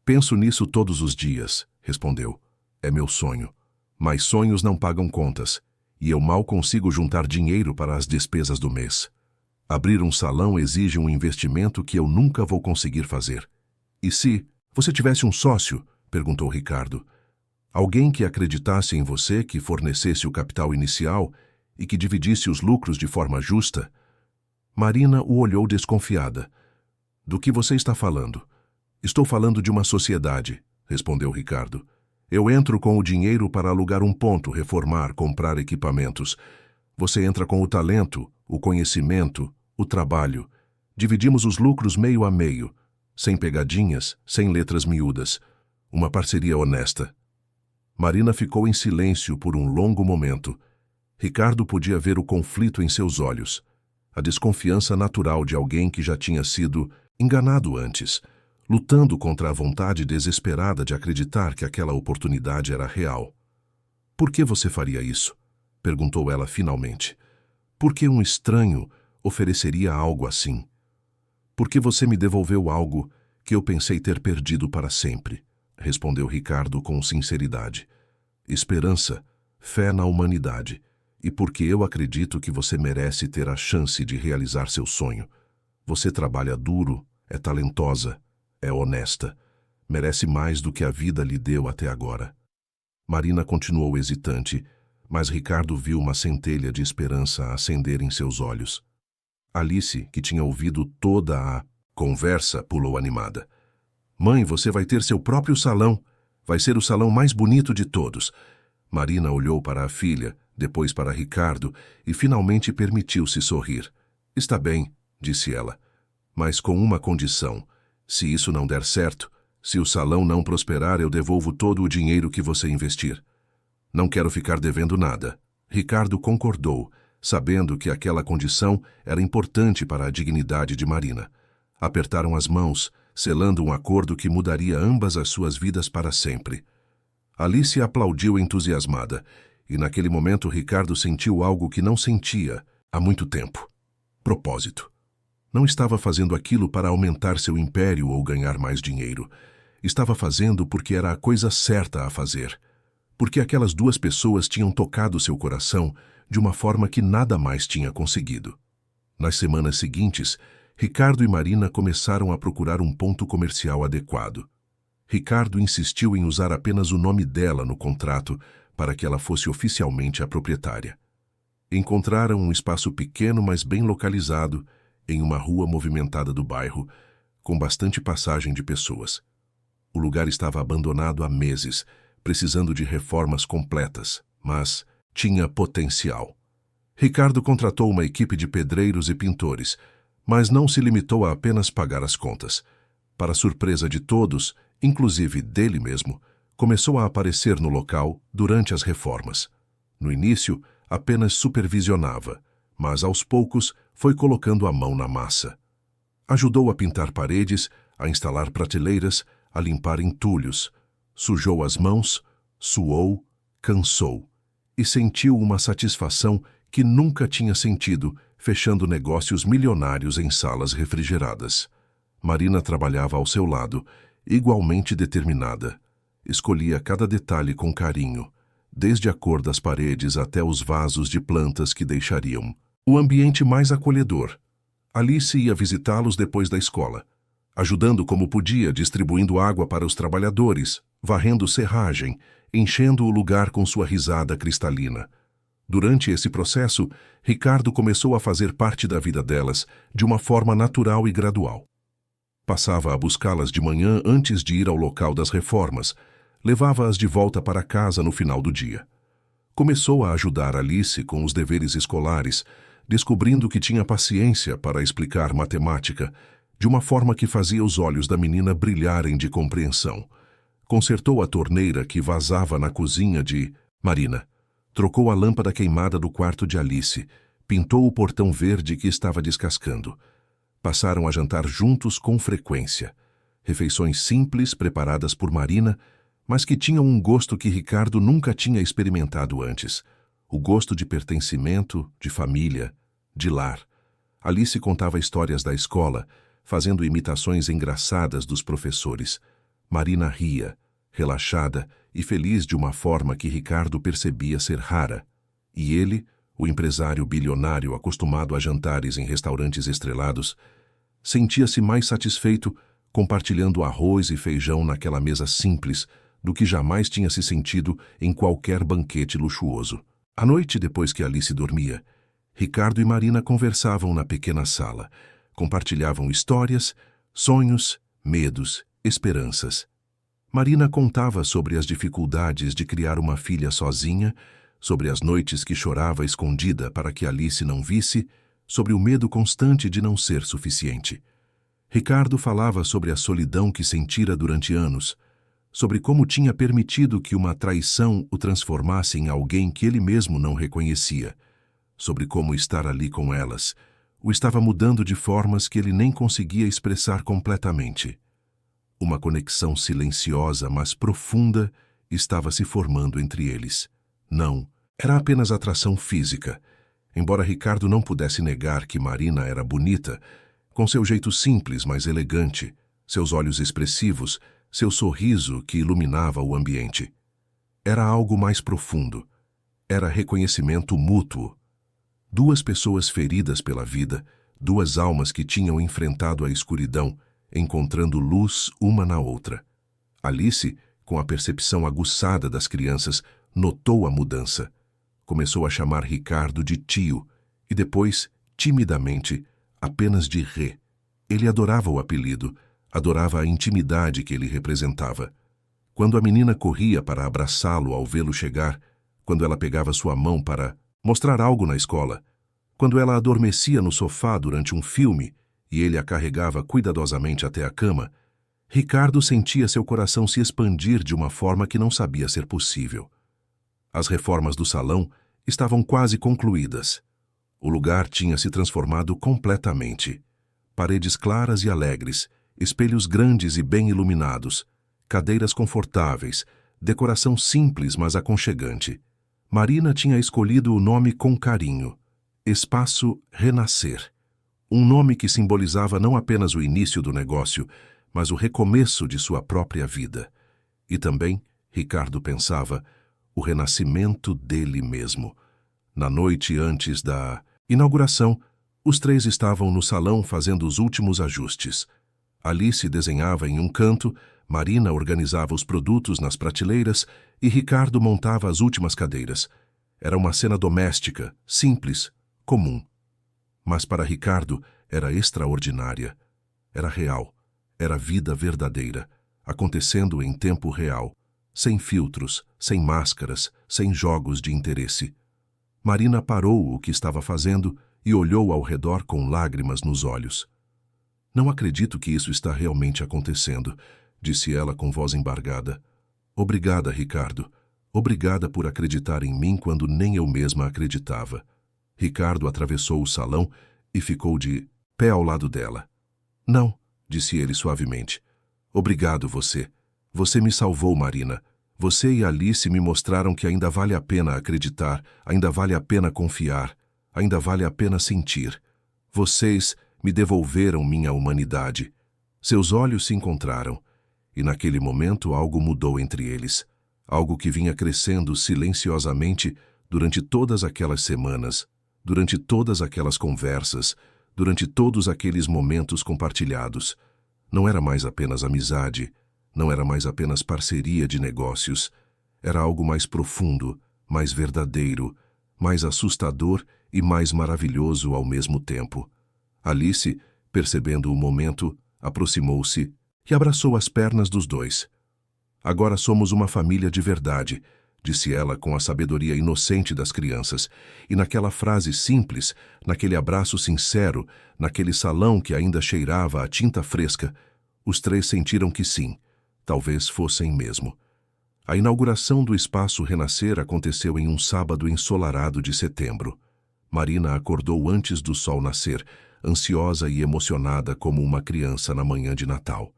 Penso nisso todos os dias, respondeu. É meu sonho. Mas sonhos não pagam contas, e eu mal consigo juntar dinheiro para as despesas do mês. Abrir um salão exige um investimento que eu nunca vou conseguir fazer. E se você tivesse um sócio? Perguntou Ricardo. Alguém que acreditasse em você, que fornecesse o capital inicial e que dividisse os lucros de forma justa? Marina o olhou desconfiada. Do que você está falando? Estou falando de uma sociedade, respondeu Ricardo. Eu entro com o dinheiro para alugar um ponto, reformar, comprar equipamentos. Você entra com o talento, o conhecimento, o trabalho. Dividimos os lucros meio a meio, sem pegadinhas, sem letras miúdas. Uma parceria honesta. Marina ficou em silêncio por um longo momento. Ricardo podia ver o conflito em seus olhos, a desconfiança natural de alguém que já tinha sido enganado antes, lutando contra a vontade desesperada de acreditar que aquela oportunidade era real. Por que você faria isso? Perguntou ela finalmente. Por que um estranho ofereceria algo assim? Porque você me devolveu algo que eu pensei ter perdido para sempre, respondeu Ricardo com sinceridade. Esperança, fé na humanidade, e porque eu acredito que você merece ter a chance de realizar seu sonho. Você trabalha duro, é talentosa, é honesta, merece mais do que a vida lhe deu até agora. Marina continuou hesitante, mas Ricardo viu uma centelha de esperança acender em seus olhos. Alice, que tinha ouvido toda a conversa, pulou animada. Mãe, você vai ter seu próprio salão. Vai ser o salão mais bonito de todos. Marina olhou para a filha, depois para Ricardo e finalmente permitiu-se sorrir. Está bem, disse ela, mas com uma condição. Se isso não der certo, se o salão não prosperar, eu devolvo todo o dinheiro que você investir. Não quero ficar devendo nada. Ricardo concordou, sabendo que aquela condição era importante para a dignidade de Marina. Apertaram as mãos, selando um acordo que mudaria ambas as suas vidas para sempre. Alice aplaudiu entusiasmada, e naquele momento Ricardo sentiu algo que não sentia há muito tempo. Propósito. Não estava fazendo aquilo para aumentar seu império ou ganhar mais dinheiro. Estava fazendo porque era a coisa certa a fazer. Porque aquelas 2 pessoas tinham tocado seu coração de uma forma que nada mais tinha conseguido. Nas semanas seguintes, Ricardo e Marina começaram a procurar um ponto comercial adequado. Ricardo insistiu em usar apenas o nome dela no contrato para que ela fosse oficialmente a proprietária. Encontraram um espaço pequeno, mas bem localizado, em uma rua movimentada do bairro, com bastante passagem de pessoas. O lugar estava abandonado há meses, precisando de reformas completas, mas tinha potencial. Ricardo contratou uma equipe de pedreiros e pintores, mas não se limitou a apenas pagar as contas. Para surpresa de todos, inclusive dele mesmo, começou a aparecer no local durante as reformas. No início, apenas supervisionava, mas aos poucos foi colocando a mão na massa. Ajudou a pintar paredes, a instalar prateleiras, a limpar entulhos. Sujou as mãos, suou, cansou e sentiu uma satisfação que nunca tinha sentido fechando negócios milionários em salas refrigeradas. Marina trabalhava ao seu lado, igualmente determinada. Escolhia cada detalhe com carinho, desde a cor das paredes até os vasos de plantas que deixariam o ambiente mais acolhedor. Alice ia visitá-los depois da escola, ajudando como podia, distribuindo água para os trabalhadores, varrendo serragem, enchendo o lugar com sua risada cristalina. Durante esse processo, Ricardo começou a fazer parte da vida delas de uma forma natural e gradual. Passava a buscá-las de manhã antes de ir ao local das reformas, levava-as de volta para casa no final do dia. Começou a ajudar Alice com os deveres escolares, descobrindo que tinha paciência para explicar matemática, de uma forma que fazia os olhos da menina brilharem de compreensão. Consertou a torneira que vazava na cozinha de Marina. Trocou a lâmpada queimada do quarto de Alice. Pintou o portão verde que estava descascando. Passaram a jantar juntos com frequência. Refeições simples preparadas por Marina, mas que tinham um gosto que Ricardo nunca tinha experimentado antes. O gosto de pertencimento, de família, de lar. Alice contava histórias da escola, fazendo imitações engraçadas dos professores. Marina ria, relaxada e feliz de uma forma que Ricardo percebia ser rara. E ele, o empresário bilionário acostumado a jantares em restaurantes estrelados, sentia-se mais satisfeito compartilhando arroz e feijão naquela mesa simples do que jamais tinha se sentido em qualquer banquete luxuoso. À noite, depois que Alice dormia, Ricardo e Marina conversavam na pequena sala. Compartilhavam histórias, sonhos, medos, esperanças. Marina contava sobre as dificuldades de criar uma filha sozinha, sobre as noites que chorava escondida para que Alice não visse, sobre o medo constante de não ser suficiente. Ricardo falava sobre a solidão que sentira durante anos, sobre como tinha permitido que uma traição o transformasse em alguém que ele mesmo não reconhecia, sobre como estar ali com elas o estava mudando de formas que ele nem conseguia expressar completamente. Uma conexão silenciosa, mas profunda, estava se formando entre eles. Não, era apenas atração física. Embora Ricardo não pudesse negar que Marina era bonita, com seu jeito simples, mas elegante, seus olhos expressivos, seu sorriso que iluminava o ambiente. Era algo mais profundo. Era reconhecimento mútuo. Duas pessoas feridas pela vida, duas almas que tinham enfrentado a escuridão, encontrando luz uma na outra. Alice, com a percepção aguçada das crianças, notou a mudança. Começou a chamar Ricardo de tio e depois, timidamente, apenas de Rê. Ele adorava o apelido, adorava a intimidade que ele representava. Quando a menina corria para abraçá-lo ao vê-lo chegar, quando ela pegava sua mão para mostrar algo na escola, quando ela adormecia no sofá durante um filme e ele a carregava cuidadosamente até a cama, Ricardo sentia seu coração se expandir de uma forma que não sabia ser possível. As reformas do salão estavam quase concluídas. O lugar tinha se transformado completamente. Paredes claras e alegres, espelhos grandes e bem iluminados, cadeiras confortáveis, decoração simples mas aconchegante. Marina tinha escolhido o nome com carinho, Espaço Renascer, um nome que simbolizava não apenas o início do negócio, mas o recomeço de sua própria vida. E também, Ricardo pensava, o renascimento dele mesmo. Na noite antes da inauguração, os três estavam no salão fazendo os últimos ajustes. Alice desenhava em um canto, Marina organizava os produtos nas prateleiras e Ricardo montava as últimas cadeiras. Era uma cena doméstica, simples, comum. Mas para Ricardo era extraordinária. Era real. Era vida verdadeira, acontecendo em tempo real, sem filtros, sem máscaras, sem jogos de interesse. Marina parou o que estava fazendo e olhou ao redor com lágrimas nos olhos. Não acredito que isso está realmente acontecendo, disse ela com voz embargada. Obrigada, Ricardo. Obrigada por acreditar em mim quando nem eu mesma acreditava. Ricardo atravessou o salão e ficou de pé ao lado dela. Não, disse ele suavemente. Obrigado você. Você me salvou, Marina. Você e Alice me mostraram que ainda vale a pena acreditar, ainda vale a pena confiar, ainda vale a pena sentir. Vocês me devolveram minha humanidade. Seus olhos se encontraram, e naquele momento algo mudou entre eles. Algo que vinha crescendo silenciosamente durante todas aquelas semanas, durante todas aquelas conversas, durante todos aqueles momentos compartilhados. Não era mais apenas amizade, não era mais apenas parceria de negócios. Era algo mais profundo, mais verdadeiro, mais assustador e mais maravilhoso ao mesmo tempo. Alice, percebendo o momento, aproximou-se e abraçou as pernas dos dois. Agora somos uma família de verdade, disse ela com a sabedoria inocente das crianças, e naquela frase simples, naquele abraço sincero, naquele salão que ainda cheirava a tinta fresca, os três sentiram que sim, talvez fossem mesmo. A inauguração do Espaço Renascer aconteceu em um sábado ensolarado de setembro. Marina acordou antes do sol nascer, ansiosa e emocionada como uma criança na manhã de Natal.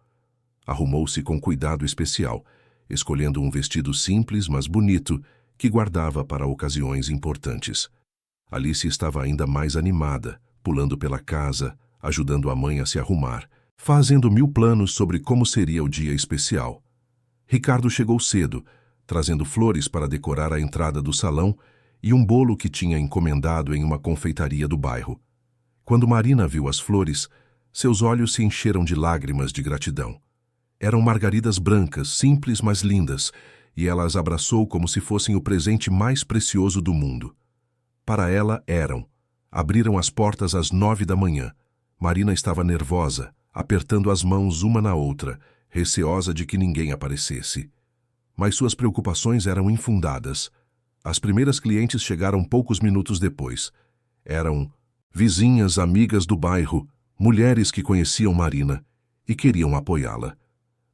Arrumou-se com cuidado especial, escolhendo um vestido simples, mas bonito, que guardava para ocasiões importantes. Alice estava ainda mais animada, pulando pela casa, ajudando a mãe a se arrumar, fazendo 1000 planos sobre como seria o dia especial. Ricardo chegou cedo, trazendo flores para decorar a entrada do salão e um bolo que tinha encomendado em uma confeitaria do bairro. Quando Marina viu as flores, seus olhos se encheram de lágrimas de gratidão. Eram margaridas brancas, simples mas lindas, e ela as abraçou como se fossem o presente mais precioso do mundo. Para ela eram. Abriram as portas às 9 da manhã. Marina estava nervosa, apertando as mãos uma na outra, receosa de que ninguém aparecesse. Mas suas preocupações eram infundadas. As primeiras clientes chegaram poucos minutos depois. Eram vizinhas, amigas do bairro, mulheres que conheciam Marina e queriam apoiá-la.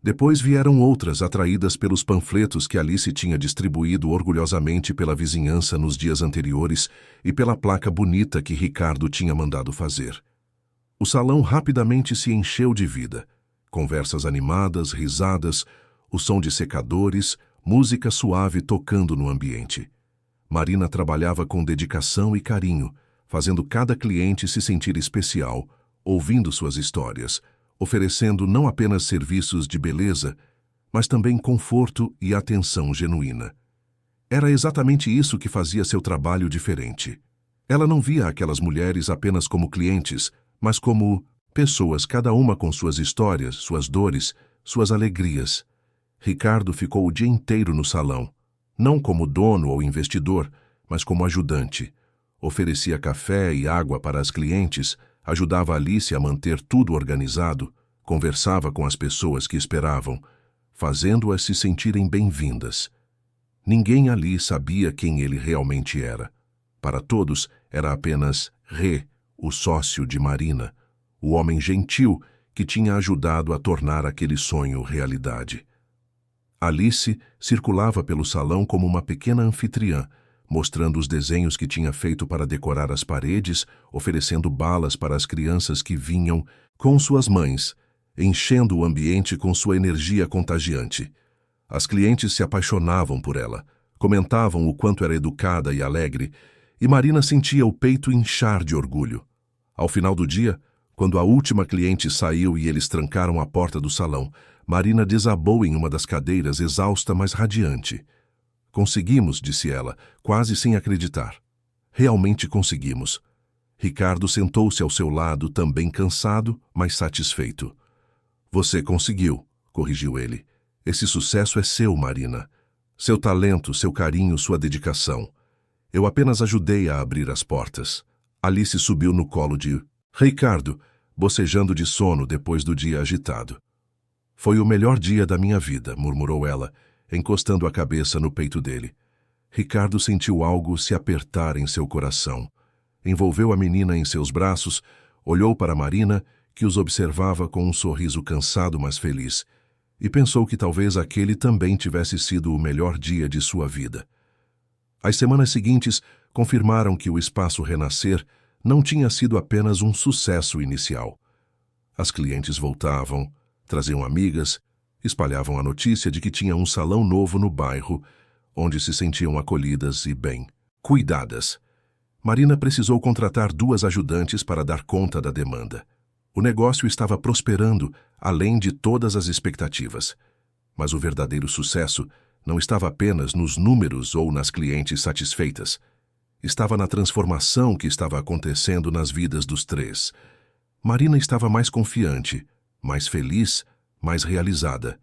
Depois vieram outras atraídas pelos panfletos que Alice tinha distribuído orgulhosamente pela vizinhança nos dias anteriores e pela placa bonita que Ricardo tinha mandado fazer. O salão rapidamente se encheu de vida. Conversas animadas, risadas, o som de secadores, música suave tocando no ambiente. Marina trabalhava com dedicação e carinho, fazendo cada cliente se sentir especial, ouvindo suas histórias, oferecendo não apenas serviços de beleza, mas também conforto e atenção genuína. Era exatamente isso que fazia seu trabalho diferente. Ela não via aquelas mulheres apenas como clientes, mas como pessoas, cada uma com suas histórias, suas dores, suas alegrias. Ricardo ficou o dia inteiro no salão, não como dono ou investidor, mas como ajudante. Oferecia café e água para as clientes, ajudava Alice a manter tudo organizado, conversava com as pessoas que esperavam, fazendo-as se sentirem bem-vindas. Ninguém ali sabia quem ele realmente era. Para todos, era apenas o sócio de Marina, o homem gentil que tinha ajudado a tornar aquele sonho realidade. Alice circulava pelo salão como uma pequena anfitriã, mostrando os desenhos que tinha feito para decorar as paredes, oferecendo balas para as crianças que vinham com suas mães, enchendo o ambiente com sua energia contagiante. As clientes se apaixonavam por ela, comentavam o quanto era educada e alegre, e Marina sentia o peito inchar de orgulho. Ao final do dia, quando a última cliente saiu e eles trancaram a porta do salão, Marina desabou em uma das cadeiras, exausta, mas radiante. Conseguimos, disse ela, quase sem acreditar. Realmente conseguimos. Ricardo sentou-se ao seu lado, também cansado, mas satisfeito. Você conseguiu, corrigiu ele. Esse sucesso é seu, Marina. Seu talento, seu carinho, sua dedicação. Eu apenas ajudei a abrir as portas. Alice subiu no colo de Ricardo, bocejando de sono depois do dia agitado. Foi o melhor dia da minha vida, murmurou ela, encostando a cabeça no peito dele. Ricardo sentiu algo se apertar em seu coração. Envolveu a menina em seus braços, olhou para Marina, que os observava com um sorriso cansado mas feliz, e pensou que talvez aquele também tivesse sido o melhor dia de sua vida. As semanas seguintes confirmaram que o Espaço Renascer não tinha sido apenas um sucesso inicial. As clientes voltavam, traziam amigas, espalhavam a notícia de que tinha um salão novo no bairro, onde se sentiam acolhidas e bem cuidadas. Marina precisou contratar 2 ajudantes para dar conta da demanda. O negócio estava prosperando, além de todas as expectativas. Mas o verdadeiro sucesso não estava apenas nos números ou nas clientes satisfeitas. Estava na transformação que estava acontecendo nas vidas dos 3. Marina estava mais confiante, mais feliz, mais realizada.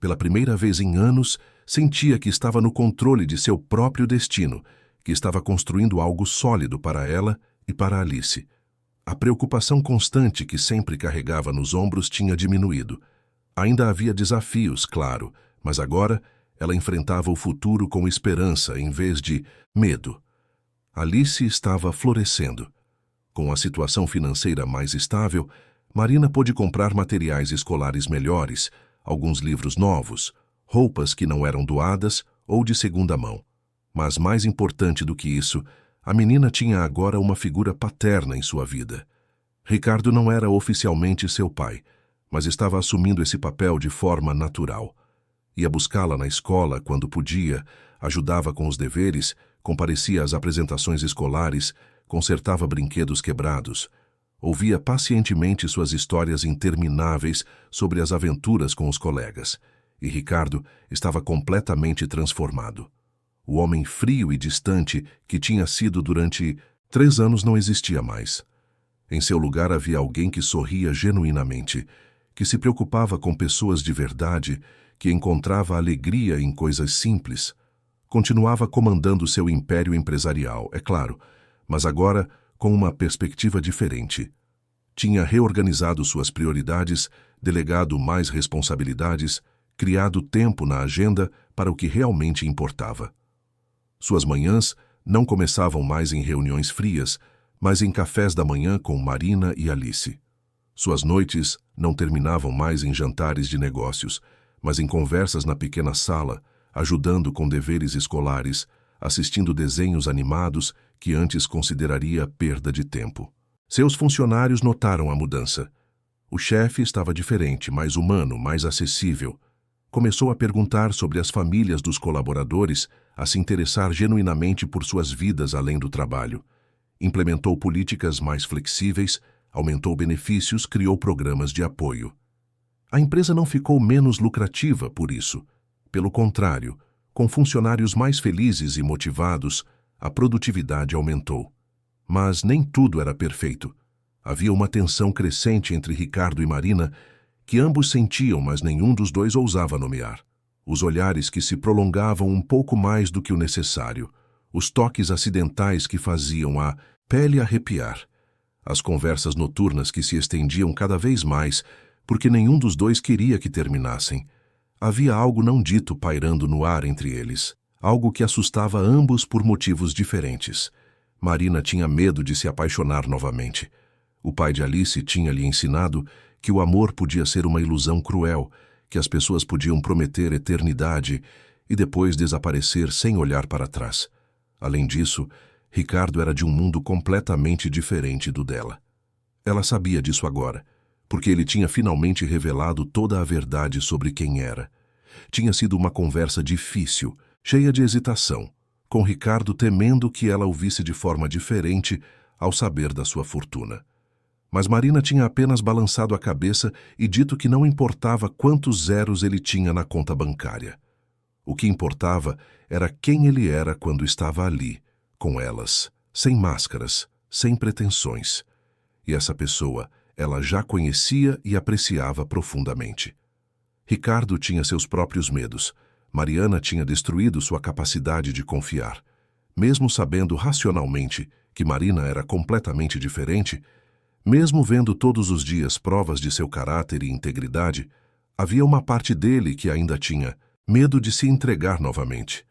Pela primeira vez em anos, sentia que estava no controle de seu próprio destino, que estava construindo algo sólido para ela e para Alice. A preocupação constante que sempre carregava nos ombros tinha diminuído. Ainda havia desafios, claro, mas agora ela enfrentava o futuro com esperança em vez de medo. Alice estava florescendo. Com a situação financeira mais estável, Marina pôde comprar materiais escolares melhores, alguns livros novos, roupas que não eram doadas ou de segunda mão. Mas mais importante do que isso, a menina tinha agora uma figura paterna em sua vida. Ricardo não era oficialmente seu pai, mas estava assumindo esse papel de forma natural. Ia buscá-la na escola quando podia, ajudava com os deveres, comparecia às apresentações escolares, consertava brinquedos quebrados. Ouvia pacientemente suas histórias intermináveis sobre as aventuras com os colegas. E Ricardo estava completamente transformado. O homem frio e distante que tinha sido durante 3 anos não existia mais. Em seu lugar havia alguém que sorria genuinamente, que se preocupava com pessoas de verdade, que encontrava alegria em coisas simples. Continuava comandando seu império empresarial, é claro, mas agora com uma perspectiva diferente. Tinha reorganizado suas prioridades, delegado mais responsabilidades, criado tempo na agenda para o que realmente importava. Suas manhãs não começavam mais em reuniões frias, mas em cafés da manhã com Marina e Alice. Suas noites não terminavam mais em jantares de negócios, mas em conversas na pequena sala, ajudando com deveres escolares, assistindo desenhos animados que antes consideraria perda de tempo. Seus funcionários notaram a mudança. O chefe estava diferente, mais humano, mais acessível. Começou a perguntar sobre as famílias dos colaboradores, a se interessar genuinamente por suas vidas além do trabalho. Implementou políticas mais flexíveis, aumentou benefícios, criou programas de apoio. A empresa não ficou menos lucrativa por isso. Pelo contrário, com funcionários mais felizes e motivados, a produtividade aumentou. Mas nem tudo era perfeito. Havia uma tensão crescente entre Ricardo e Marina, que ambos sentiam, mas nenhum dos dois ousava nomear. Os olhares que se prolongavam um pouco mais do que o necessário, os toques acidentais que faziam a pele arrepiar, as conversas noturnas que se estendiam cada vez mais, porque nenhum dos dois queria que terminassem. Havia algo não dito pairando no ar entre eles, algo que assustava ambos por motivos diferentes. Marina tinha medo de se apaixonar novamente. O pai de Alice tinha lhe ensinado que o amor podia ser uma ilusão cruel, que as pessoas podiam prometer eternidade e depois desaparecer sem olhar para trás. Além disso, Ricardo era de um mundo completamente diferente do dela. Ela sabia disso agora, porque ele tinha finalmente revelado toda a verdade sobre quem era. Tinha sido uma conversa difícil, cheia de hesitação, com Ricardo temendo que ela o visse de forma diferente ao saber da sua fortuna. Mas Marina tinha apenas balançado a cabeça e dito que não importava quantos zeros ele tinha na conta bancária. O que importava era quem ele era quando estava ali, com elas, sem máscaras, sem pretensões. E essa pessoa ela já conhecia e apreciava profundamente. Ricardo tinha seus próprios medos. Mariana tinha destruído sua capacidade de confiar. Mesmo sabendo racionalmente que Marina era completamente diferente, mesmo vendo todos os dias provas de seu caráter e integridade, havia uma parte dele que ainda tinha medo de se entregar novamente,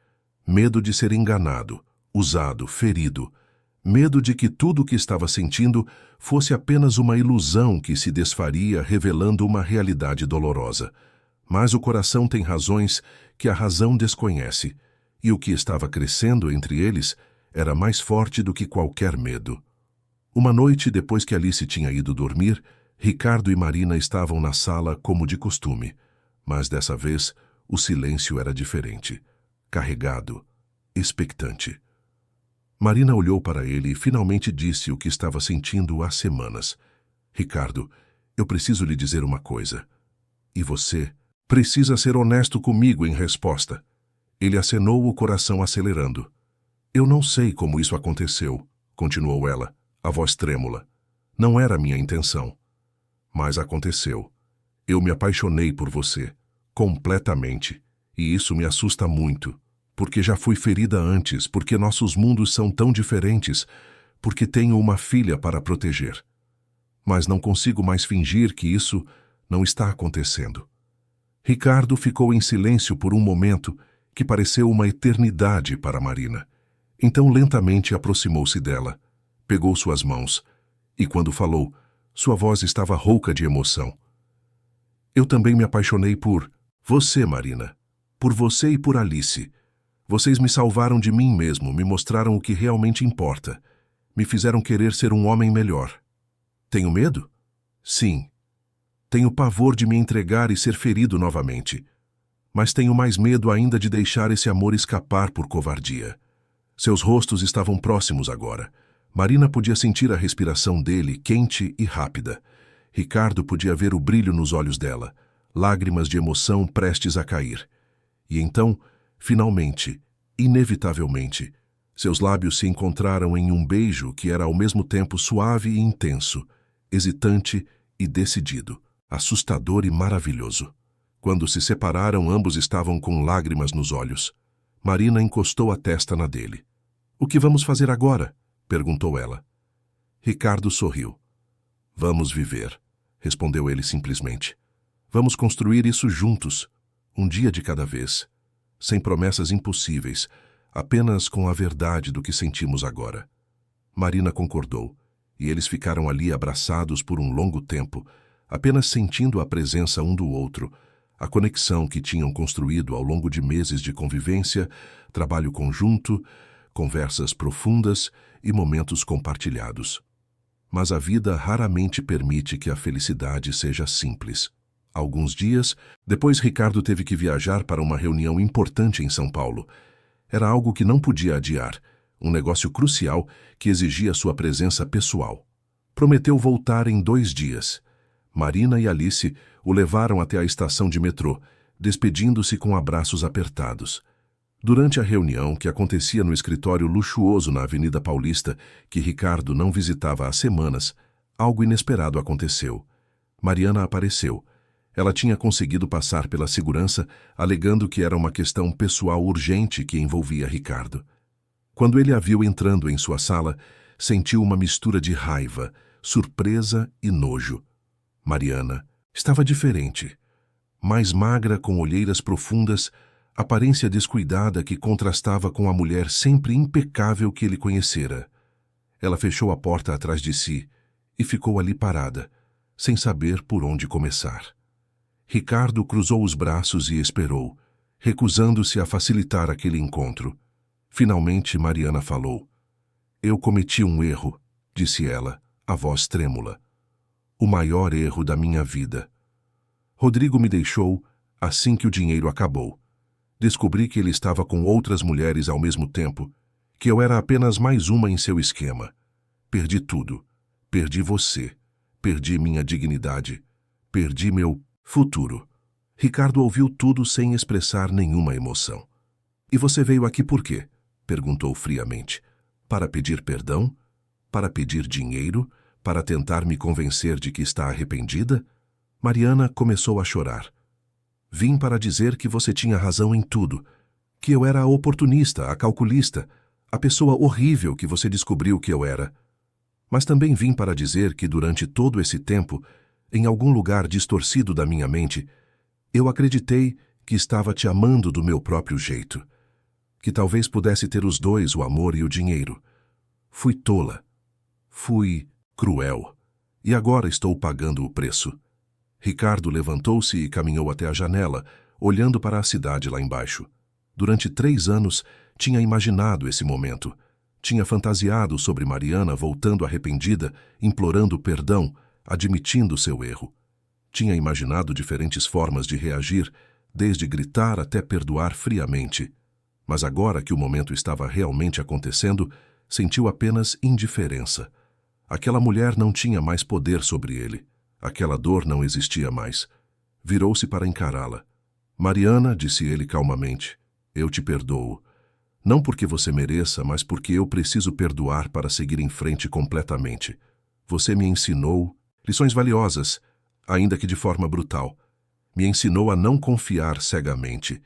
medo de ser enganado, usado, ferido, medo de que tudo o que estava sentindo fosse apenas uma ilusão que se desfaria revelando uma realidade dolorosa. Mas o coração tem razões que a razão desconhece, e o que estava crescendo entre eles era mais forte do que qualquer medo. Uma noite, depois que Alice tinha ido dormir, Ricardo e Marina estavam na sala como de costume, mas dessa vez o silêncio era diferente, carregado, expectante. Marina olhou para ele e finalmente disse o que estava sentindo há semanas. Ricardo, eu preciso lhe dizer uma coisa. E você precisa ser honesto comigo em resposta. Ele acenou, o coração acelerando. Eu não sei como isso aconteceu, continuou ela, a voz trêmula. Não era minha intenção. Mas aconteceu. Eu me apaixonei por você, completamente, e isso me assusta muito. Porque já fui ferida antes, porque nossos mundos são tão diferentes, porque tenho uma filha para proteger. Mas não consigo mais fingir que isso não está acontecendo. Ricardo ficou em silêncio por um momento que pareceu uma eternidade para Marina. Então lentamente aproximou-se dela, pegou suas mãos, e quando falou, sua voz estava rouca de emoção. Eu também me apaixonei por você, Marina, por você e por Alice. Vocês me salvaram de mim mesmo, me mostraram o que realmente importa. Me fizeram querer ser um homem melhor. Tenho medo? Sim. Tenho pavor de me entregar e ser ferido novamente. Mas tenho mais medo ainda de deixar esse amor escapar por covardia. Seus rostos estavam próximos agora. Marina podia sentir a respiração dele, quente e rápida. Ricardo podia ver o brilho nos olhos dela, lágrimas de emoção prestes a cair. E então, finalmente, inevitavelmente, seus lábios se encontraram em um beijo que era ao mesmo tempo suave e intenso, hesitante e decidido, assustador e maravilhoso. Quando se separaram, ambos estavam com lágrimas nos olhos. Marina encostou a testa na dele. O que vamos fazer agora? Perguntou ela. Ricardo sorriu. Vamos viver, respondeu ele simplesmente. Vamos construir isso juntos, um dia de cada vez. Sem promessas impossíveis, apenas com a verdade do que sentimos agora. Marina concordou, e eles ficaram ali abraçados por um longo tempo, apenas sentindo a presença um do outro, a conexão que tinham construído ao longo de meses de convivência, trabalho conjunto, conversas profundas e momentos compartilhados. Mas a vida raramente permite que a felicidade seja simples. Alguns dias, depois Ricardo teve que viajar para uma reunião importante em São Paulo. Era algo que não podia adiar, um negócio crucial que exigia sua presença pessoal. Prometeu voltar em 2 dias. Marina e Alice o levaram até a estação de metrô, despedindo-se com abraços apertados. Durante a reunião, que acontecia no escritório luxuoso na Avenida Paulista, que Ricardo não visitava há semanas, algo inesperado aconteceu. Mariana apareceu. Ela tinha conseguido passar pela segurança, alegando que era uma questão pessoal urgente que envolvia Ricardo. Quando ele a viu entrando em sua sala, sentiu uma mistura de raiva, surpresa e nojo. Mariana estava diferente. Mais magra, com olheiras profundas, aparência descuidada que contrastava com a mulher sempre impecável que ele conhecera. Ela fechou a porta atrás de si e ficou ali parada, sem saber por onde começar. Ricardo cruzou os braços e esperou, recusando-se a facilitar aquele encontro. Finalmente, Mariana falou. Eu cometi um erro, disse ela, a voz trêmula. O maior erro da minha vida. Rodrigo me deixou assim que o dinheiro acabou. Descobri que ele estava com outras mulheres ao mesmo tempo, que eu era apenas mais uma em seu esquema. Perdi tudo. Perdi você. Perdi minha dignidade. Perdi meu futuro. Ricardo ouviu tudo sem expressar nenhuma emoção. E você veio aqui por quê? Perguntou friamente. Para pedir perdão? Para pedir dinheiro? Para tentar me convencer de que está arrependida? Mariana começou a chorar. Vim para dizer que você tinha razão em tudo, que eu era a oportunista, a calculista, a pessoa horrível que você descobriu que eu era. Mas também vim para dizer que durante todo esse tempo, em algum lugar distorcido da minha mente, eu acreditei que estava te amando do meu próprio jeito, que talvez pudesse ter os dois, o amor e o dinheiro. Fui tola. Fui cruel. E agora estou pagando o preço. Ricardo levantou-se e caminhou até a janela, olhando para a cidade lá embaixo. Durante 3 anos, tinha imaginado esse momento. Tinha fantasiado sobre Mariana voltando arrependida, implorando perdão, admitindo seu erro. Tinha imaginado diferentes formas de reagir, desde gritar até perdoar friamente. Mas agora que o momento estava realmente acontecendo, sentiu apenas indiferença. Aquela mulher não tinha mais poder sobre ele. Aquela dor não existia mais. Virou-se para encará-la. Mariana, disse ele calmamente, eu te perdoo. Não porque você mereça, mas porque eu preciso perdoar para seguir em frente completamente. Você me ensinou lições valiosas, ainda que de forma brutal. Me ensinou a não confiar cegamente.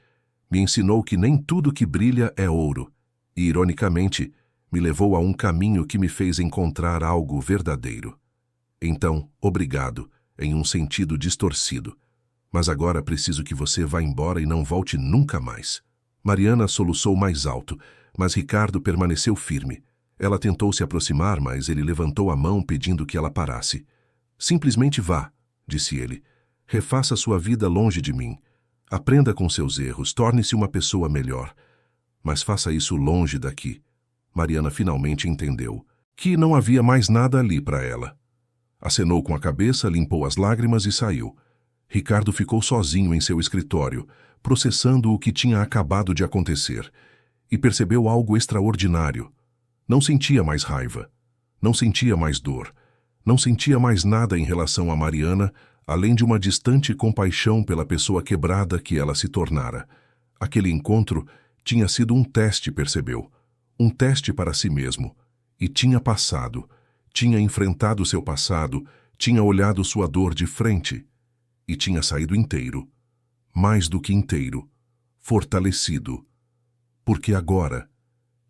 Me ensinou que nem tudo que brilha é ouro. E, ironicamente, me levou a um caminho que me fez encontrar algo verdadeiro. Então, obrigado, em um sentido distorcido. Mas agora preciso que você vá embora e não volte nunca mais. Mariana soluçou mais alto, mas Ricardo permaneceu firme. Ela tentou se aproximar, mas ele levantou a mão pedindo que ela parasse. Simplesmente vá, disse ele. Refaça sua vida longe de mim. Aprenda com seus erros, torne-se uma pessoa melhor. Mas faça isso longe daqui. Mariana finalmente entendeu que não havia mais nada ali para ela. Acenou com a cabeça, limpou as lágrimas e saiu. Ricardo ficou sozinho em seu escritório, processando o que tinha acabado de acontecer, e percebeu algo extraordinário. Não sentia mais raiva, não sentia mais dor, não sentia mais nada em relação a Mariana, além de uma distante compaixão pela pessoa quebrada que ela se tornara. Aquele encontro tinha sido um teste, percebeu, um teste para si mesmo, e tinha passado, tinha enfrentado seu passado, tinha olhado sua dor de frente, e tinha saído inteiro, mais do que inteiro, fortalecido, porque agora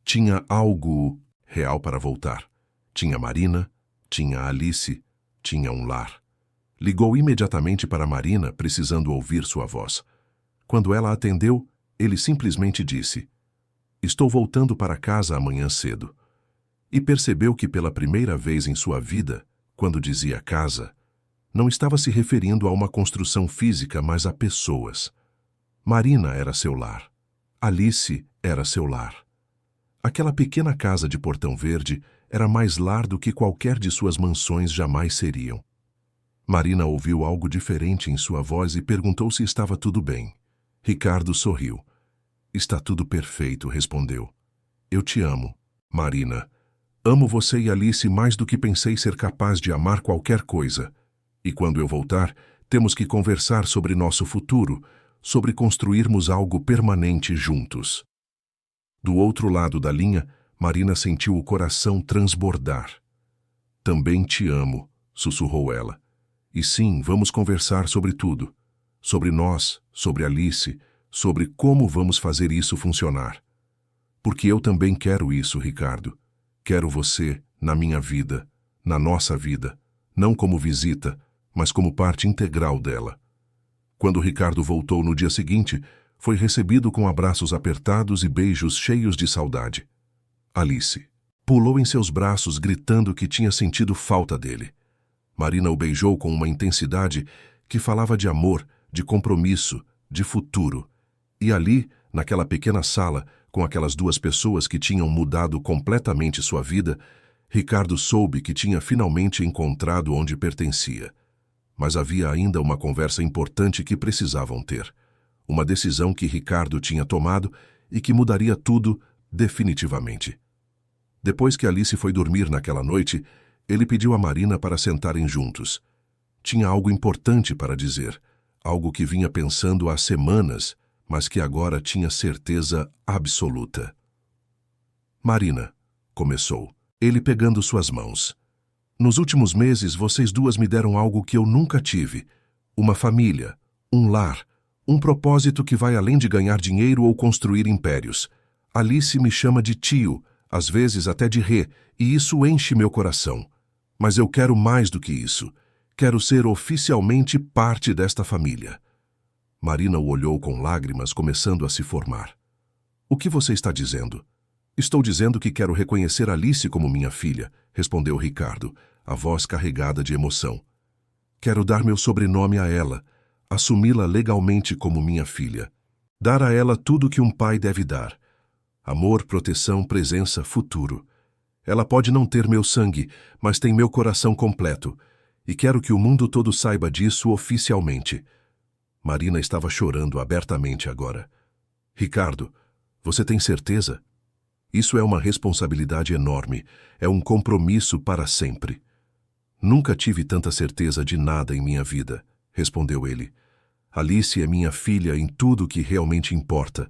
tinha algo real para voltar. Tinha Marina, tinha Alice, tinha um lar. Ligou imediatamente para Marina, precisando ouvir sua voz. Quando ela atendeu, ele simplesmente disse, estou voltando para casa amanhã cedo. E percebeu que pela primeira vez em sua vida, quando dizia casa, não estava se referindo a uma construção física, mas a pessoas. Marina era seu lar. Alice era seu lar. Aquela pequena casa de Portão Verde era mais lar do que qualquer de suas mansões jamais seriam. Marina ouviu algo diferente em sua voz e perguntou se estava tudo bem. Ricardo sorriu. Está tudo perfeito, respondeu. Eu te amo, Marina. Amo você e Alice mais do que pensei ser capaz de amar qualquer coisa. E quando eu voltar, temos que conversar sobre nosso futuro, sobre construirmos algo permanente juntos. Do outro lado da linha, Marina sentiu o coração transbordar. Também te amo, sussurrou ela. E sim, vamos conversar sobre tudo. Sobre nós, sobre Alice, sobre como vamos fazer isso funcionar. Porque eu também quero isso, Ricardo. Quero você na minha vida, na nossa vida, não como visita, mas como parte integral dela. Quando Ricardo voltou no dia seguinte, foi recebido com abraços apertados e beijos cheios de saudade. Alice pulou em seus braços, gritando que tinha sentido falta dele. Marina o beijou com uma intensidade que falava de amor, de compromisso, de futuro. E ali, naquela pequena sala, com aquelas 2 pessoas que tinham mudado completamente sua vida, Ricardo soube que tinha finalmente encontrado onde pertencia. Mas havia ainda uma conversa importante que precisavam ter. Uma decisão que Ricardo tinha tomado e que mudaria tudo definitivamente. Depois que Alice foi dormir naquela noite, ele pediu a Marina para sentarem juntos. Tinha algo importante para dizer, algo que vinha pensando há semanas, mas que agora tinha certeza absoluta. Marina, começou, ele pegando suas mãos. Nos últimos meses, vocês 2 me deram algo que eu nunca tive. Uma família, um lar, um propósito que vai além de ganhar dinheiro ou construir impérios. Alice me chama de tio, às vezes até de rê, e isso enche meu coração. Mas eu quero mais do que isso. Quero ser oficialmente parte desta família. Marina o olhou com lágrimas começando a se formar. O que você está dizendo? Estou dizendo que quero reconhecer Alice como minha filha, respondeu Ricardo, a voz carregada de emoção. Quero dar meu sobrenome a ela, assumi-la legalmente como minha filha. Dar a ela tudo que um pai deve dar: amor, proteção, presença, futuro. Ela pode não ter meu sangue, mas tem meu coração completo, e quero que o mundo todo saiba disso oficialmente. Marina estava chorando abertamente agora. Ricardo, você tem certeza? Isso é uma responsabilidade enorme, é um compromisso para sempre. Nunca tive tanta certeza de nada em minha vida, respondeu ele. Alice é minha filha em tudo que realmente importa,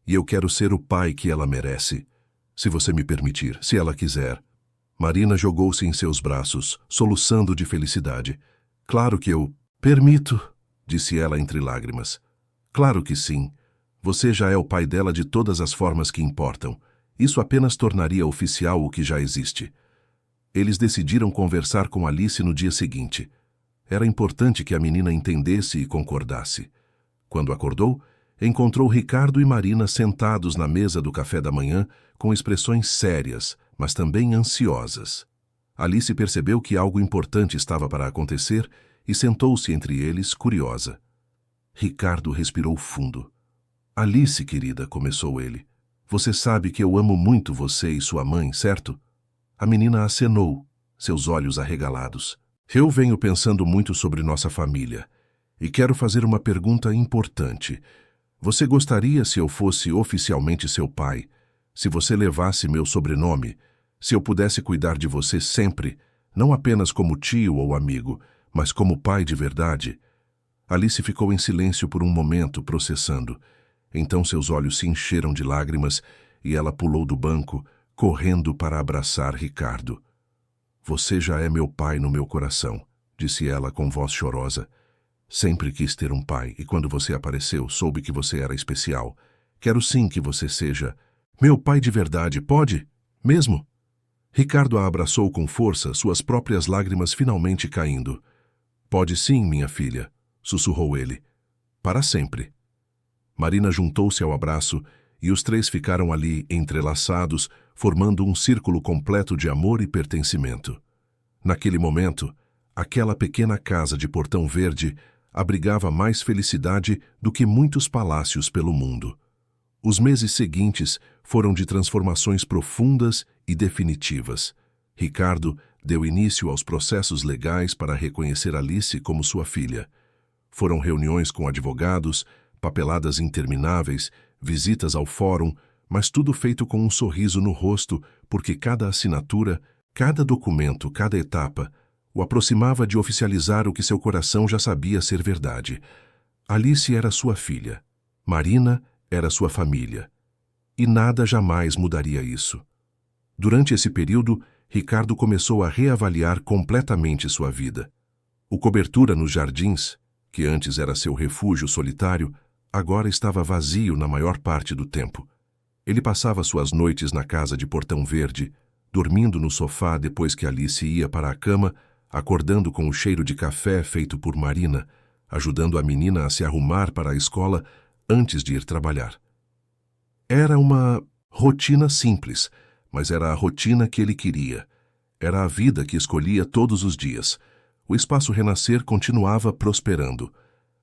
e eu quero ser o pai que ela merece. Se você me permitir, se ela quiser. Marina jogou-se em seus braços, soluçando de felicidade. Claro que eu permito, disse ela entre lágrimas. Claro que sim. Você já é o pai dela de todas as formas que importam. Isso apenas tornaria oficial o que já existe. Eles decidiram conversar com Alice no dia seguinte. Era importante que a menina entendesse e concordasse. Quando acordou, encontrou Ricardo e Marina sentados na mesa do café da manhã com expressões sérias, mas também ansiosas. Alice percebeu que algo importante estava para acontecer e sentou-se entre eles, curiosa. Ricardo respirou fundo. Alice, querida, começou ele. Você sabe que eu amo muito você e sua mãe, certo? A menina acenou, seus olhos arregalados. Eu venho pensando muito sobre nossa família e quero fazer uma pergunta importante. Você gostaria se eu fosse oficialmente seu pai, se você levasse meu sobrenome, se eu pudesse cuidar de você sempre, não apenas como tio ou amigo, mas como pai de verdade? Alice ficou em silêncio por um momento, processando. Então seus olhos se encheram de lágrimas e ela pulou do banco, correndo para abraçar Ricardo. Você já é meu pai no meu coração, disse ela com voz chorosa. Sempre quis ter um pai e quando você apareceu, soube que você era especial. Quero sim que você seja meu pai de verdade, pode? Mesmo? Ricardo a abraçou com força, suas próprias lágrimas finalmente caindo. Pode sim, minha filha, sussurrou ele. Para sempre. Marina juntou-se ao abraço e os três ficaram ali entrelaçados, formando um círculo completo de amor e pertencimento. Naquele momento, aquela pequena casa de Portão Verde abrigava mais felicidade do que muitos palácios pelo mundo. Os meses seguintes foram de transformações profundas e definitivas. Ricardo deu início aos processos legais para reconhecer Alice como sua filha. Foram reuniões com advogados, papeladas intermináveis, visitas ao fórum, mas tudo feito com um sorriso no rosto, porque cada assinatura, cada documento, cada etapa, o aproximava de oficializar o que seu coração já sabia ser verdade. Alice era sua filha. Marina era sua família. E nada jamais mudaria isso. Durante esse período, Ricardo começou a reavaliar completamente sua vida. O cobertura nos jardins, que antes era seu refúgio solitário, agora estava vazio na maior parte do tempo. Ele passava suas noites na casa de Portão Verde, dormindo no sofá depois que Alice ia para a cama, acordando com o cheiro de café feito por Marina, ajudando a menina a se arrumar para a escola antes de ir trabalhar. Era uma rotina simples, mas era a rotina que ele queria. Era a vida que escolhia todos os dias. O Espaço Renascer continuava prosperando.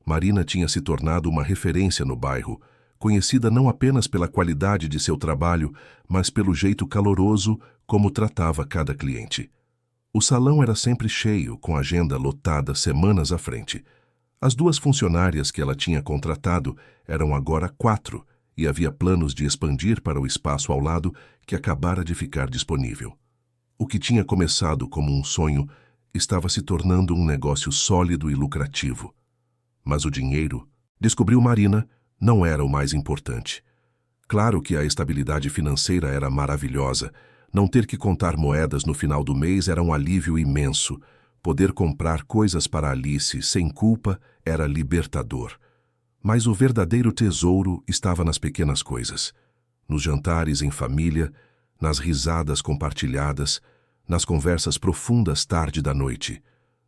Marina tinha se tornado uma referência no bairro, conhecida não apenas pela qualidade de seu trabalho, mas pelo jeito caloroso como tratava cada cliente. O salão era sempre cheio, com a agenda lotada semanas à frente. As duas funcionárias que ela tinha contratado eram agora 4, e havia planos de expandir para o espaço ao lado que acabara de ficar disponível. O que tinha começado como um sonho estava se tornando um negócio sólido e lucrativo. Mas o dinheiro, descobriu Marina, não era o mais importante. Claro que a estabilidade financeira era maravilhosa. Não ter que contar moedas no final do mês era um alívio imenso. Poder comprar coisas para Alice sem culpa era libertador. Mas o verdadeiro tesouro estava nas pequenas coisas. Nos jantares em família, nas risadas compartilhadas, nas conversas profundas tarde da noite,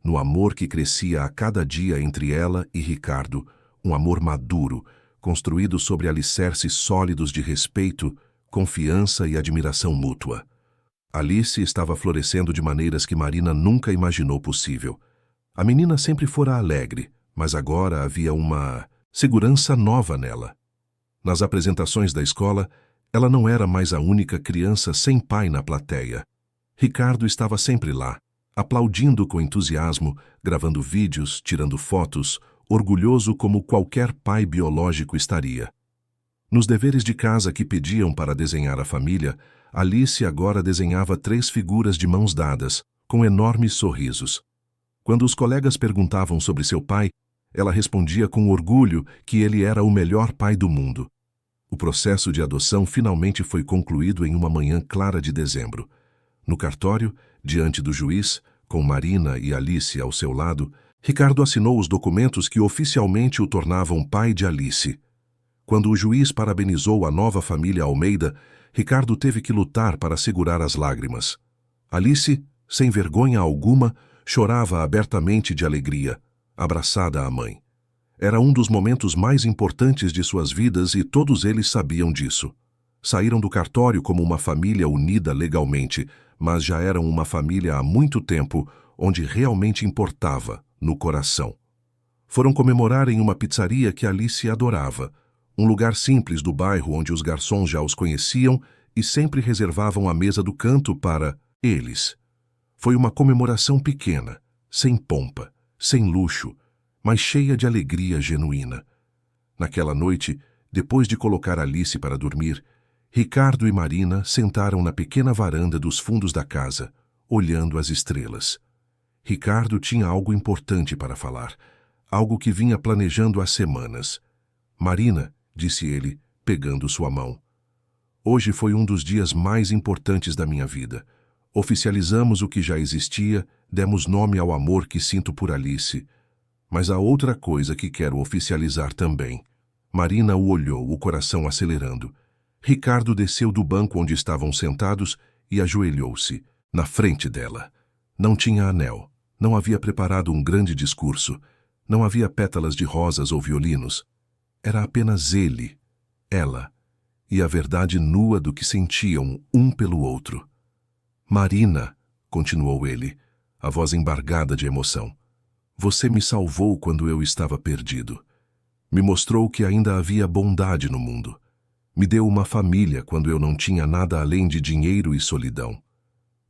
no amor que crescia a cada dia entre ela e Ricardo, um amor maduro, construído sobre alicerces sólidos de respeito, confiança e admiração mútua. Alice estava florescendo de maneiras que Marina nunca imaginou possível. A menina sempre fora alegre, mas agora havia uma segurança nova nela. Nas apresentações da escola, ela não era mais a única criança sem pai na plateia. Ricardo estava sempre lá, aplaudindo com entusiasmo, gravando vídeos, tirando fotos, orgulhoso como qualquer pai biológico estaria. Nos deveres de casa que pediam para desenhar a família, Alice agora desenhava 3 figuras de mãos dadas, com enormes sorrisos. Quando os colegas perguntavam sobre seu pai, ela respondia com orgulho que ele era o melhor pai do mundo. O processo de adoção finalmente foi concluído em uma manhã clara de dezembro. No cartório, diante do juiz, com Marina e Alice ao seu lado, Ricardo assinou os documentos que oficialmente o tornavam pai de Alice. Quando o juiz parabenizou a nova família Almeida, Ricardo teve que lutar para segurar as lágrimas. Alice, sem vergonha alguma, chorava abertamente de alegria, abraçada à mãe. Era um dos momentos mais importantes de suas vidas e todos eles sabiam disso. Saíram do cartório como uma família unida legalmente, mas já eram uma família há muito tempo, onde realmente importava, no coração. Foram comemorar em uma pizzaria que Alice adorava, um lugar simples do bairro onde os garçons já os conheciam e sempre reservavam a mesa do canto para eles. Foi uma comemoração pequena, sem pompa, sem luxo, mas cheia de alegria genuína. Naquela noite, depois de colocar Alice para dormir, Ricardo e Marina sentaram na pequena varanda dos fundos da casa, olhando as estrelas. Ricardo tinha algo importante para falar, algo que vinha planejando há semanas. Marina, disse ele, pegando sua mão. Hoje foi um dos dias mais importantes da minha vida. Oficializamos o que já existia, demos nome ao amor que sinto por Alice. Mas há outra coisa que quero oficializar também. Marina o olhou, o coração acelerando. Ricardo desceu do banco onde estavam sentados e ajoelhou-se, na frente dela. Não tinha anel, não havia preparado um grande discurso, não havia pétalas de rosas ou violinos. Era apenas ele, ela, e a verdade nua do que sentiam um pelo outro. Marina, continuou ele, a voz embargada de emoção, você me salvou quando eu estava perdido. Me mostrou que ainda havia bondade no mundo. Me deu uma família quando eu não tinha nada além de dinheiro e solidão.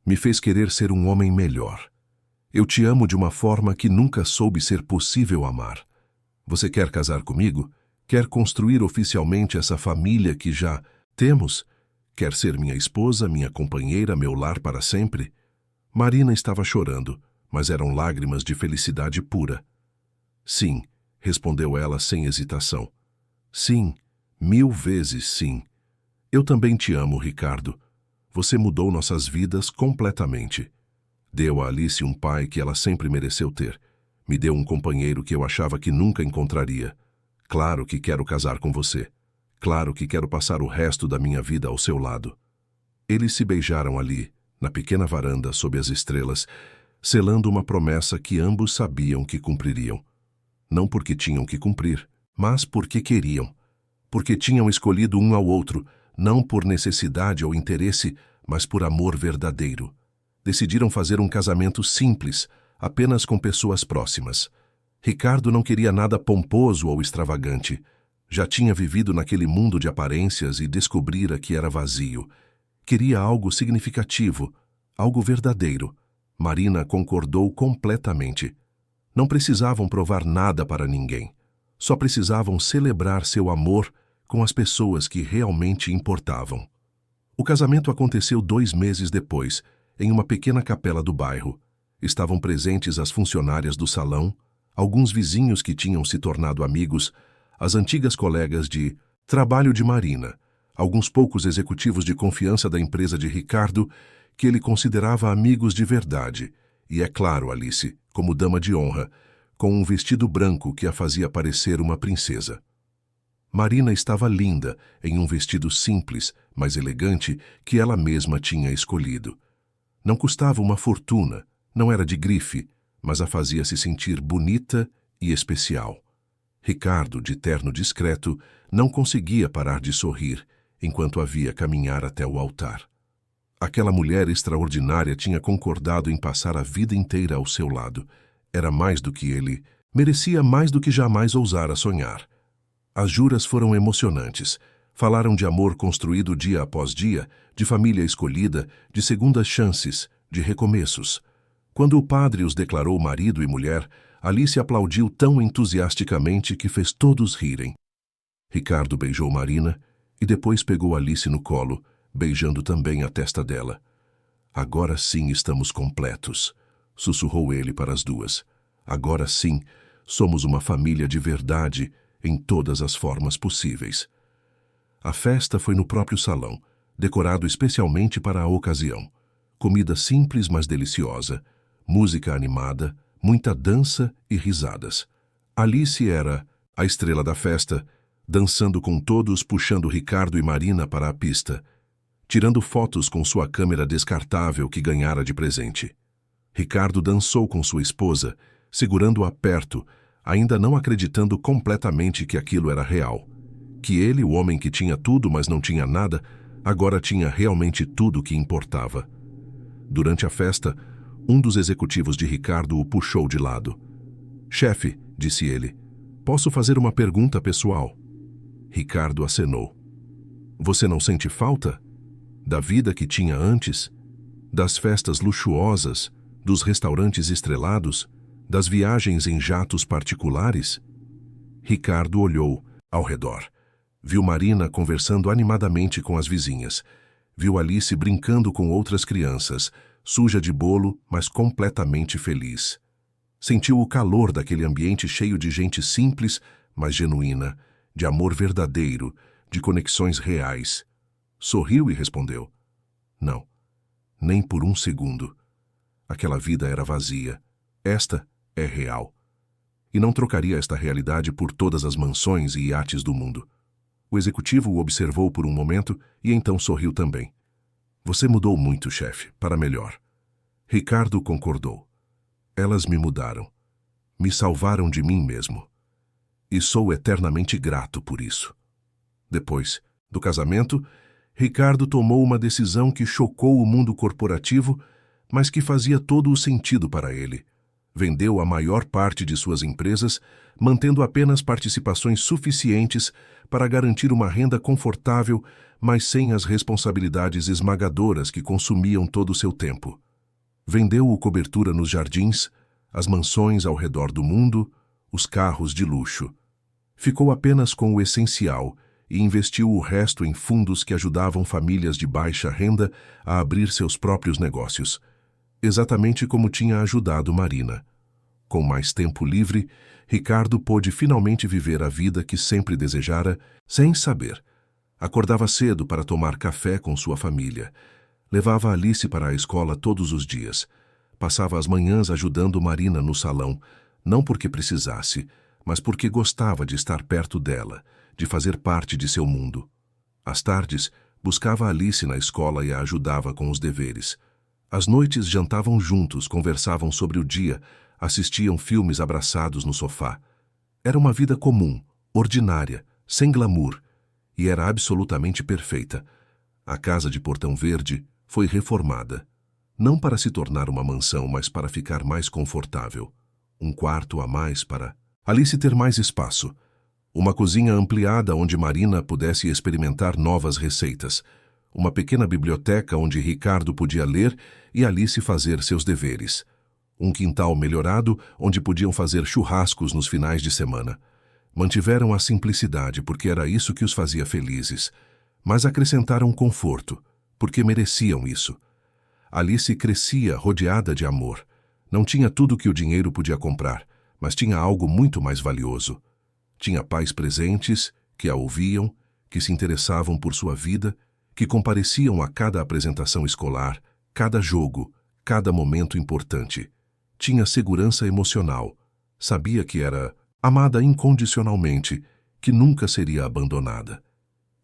Me fez querer ser um homem melhor. Eu te amo de uma forma que nunca soube ser possível amar. Você quer casar comigo? Quer construir oficialmente essa família que já temos? Quer ser minha esposa, minha companheira, meu lar para sempre? Marina estava chorando, mas eram lágrimas de felicidade pura. Sim, respondeu ela sem hesitação. Sim, 1000 vezes sim. Eu também te amo, Ricardo. Você mudou nossas vidas completamente. Deu a Alice um pai que ela sempre mereceu ter. Me deu um companheiro que eu achava que nunca encontraria. Claro que quero casar com você. Claro que quero passar o resto da minha vida ao seu lado. Eles se beijaram ali, na pequena varanda sob as estrelas, selando uma promessa que ambos sabiam que cumpririam. Não porque tinham que cumprir, mas porque queriam. Porque tinham escolhido um ao outro, não por necessidade ou interesse, mas por amor verdadeiro. Decidiram fazer um casamento simples, apenas com pessoas próximas. Ricardo não queria nada pomposo ou extravagante. Já tinha vivido naquele mundo de aparências e descobrira que era vazio. Queria algo significativo, algo verdadeiro. Marina concordou completamente. Não precisavam provar nada para ninguém. Só precisavam celebrar seu amor com as pessoas que realmente importavam. O casamento aconteceu 2 meses depois, em uma pequena capela do bairro. Estavam presentes as funcionárias do salão, alguns vizinhos que tinham se tornado amigos, as antigas colegas de trabalho de Marina, alguns poucos executivos de confiança da empresa de Ricardo, que ele considerava amigos de verdade, e, é claro, Alice, como dama de honra, com um vestido branco que a fazia parecer uma princesa. Marina estava linda, em um vestido simples, mas elegante, que ela mesma tinha escolhido. Não custava uma fortuna, não era de grife, mas a fazia se sentir bonita e especial. Ricardo, de terno discreto, não conseguia parar de sorrir, enquanto a via caminhar até o altar. Aquela mulher extraordinária tinha concordado em passar a vida inteira ao seu lado. Era mais do que ele, merecia mais do que jamais ousara sonhar. As juras foram emocionantes. Falaram de amor construído dia após dia, de família escolhida, de segundas chances, de recomeços. Quando o padre os declarou marido e mulher, Alice aplaudiu tão entusiasticamente que fez todos rirem. Ricardo beijou Marina e depois pegou Alice no colo, beijando também a testa dela. Agora sim estamos completos, sussurrou ele para as duas. Agora sim, somos uma família de verdade em todas as formas possíveis. A festa foi no próprio salão, decorado especialmente para a ocasião. Comida simples, mas deliciosa, música animada, muita dança e risadas. Alice era a estrela da festa, dançando com todos, puxando Ricardo e Marina para a pista, tirando fotos com sua câmera descartável que ganhara de presente. Ricardo dançou com sua esposa, segurando-a perto, ainda não acreditando completamente que aquilo era real. Que ele, o homem que tinha tudo, mas não tinha nada, agora tinha realmente tudo que importava. Durante a festa, um dos executivos de Ricardo o puxou de lado. «Chefe», disse ele, «posso fazer uma pergunta pessoal?» Ricardo acenou. «Você não sente falta? Da vida que tinha antes? Das festas luxuosas? Dos restaurantes estrelados? Das viagens em jatos particulares?» Ricardo olhou ao redor. Viu Marina conversando animadamente com as vizinhas. Viu Alice brincando com outras crianças, suja de bolo, mas completamente feliz. Sentiu o calor daquele ambiente cheio de gente simples, mas genuína, de amor verdadeiro, de conexões reais. Sorriu e respondeu: «Não, nem por um segundo. Aquela vida era vazia. Esta é real. E não trocaria esta realidade por todas as mansões e iates do mundo.» O executivo o observou por um momento e então sorriu também. «Você mudou muito, chefe, para melhor.» Ricardo concordou. «Elas me mudaram. Me salvaram de mim mesmo. E sou eternamente grato por isso.» Depois do casamento, Ricardo tomou uma decisão que chocou o mundo corporativo, mas que fazia todo o sentido para ele. Vendeu a maior parte de suas empresas, mantendo apenas participações suficientes para garantir uma renda confortável, mas sem as responsabilidades esmagadoras que consumiam todo o seu tempo. Vendeu-o cobertura nos jardins, as mansões ao redor do mundo, os carros de luxo. Ficou apenas com o essencial e investiu o resto em fundos que ajudavam famílias de baixa renda a abrir seus próprios negócios, exatamente como tinha ajudado Marina. Com mais tempo livre, Ricardo pôde finalmente viver a vida que sempre desejara, sem saber. Acordava cedo para tomar café com sua família. Levava Alice para a escola todos os dias. Passava as manhãs ajudando Marina no salão, não porque precisasse, mas porque gostava de estar perto dela, de fazer parte de seu mundo. Às tardes, buscava Alice na escola e a ajudava com os deveres. Às noites jantavam juntos, conversavam sobre o dia, assistiam filmes abraçados no sofá. Era uma vida comum, ordinária, sem glamour, e era absolutamente perfeita. A casa de Portão Verde foi reformada, não para se tornar uma mansão, mas para ficar mais confortável. Um quarto a mais para Alice ter mais espaço. Uma cozinha ampliada onde Marina pudesse experimentar novas receitas. Uma pequena biblioteca onde Ricardo podia ler e Alice fazer seus deveres. Um quintal melhorado onde podiam fazer churrascos nos finais de semana. Mantiveram a simplicidade porque era isso que os fazia felizes, mas acrescentaram conforto, porque mereciam isso. Alice crescia rodeada de amor. Não tinha tudo que o dinheiro podia comprar, mas tinha algo muito mais valioso. Tinha pais presentes, que a ouviam, que se interessavam por sua vida, que compareciam a cada apresentação escolar, cada jogo, cada momento importante. Tinha segurança emocional. Sabia que era amada incondicionalmente, que nunca seria abandonada.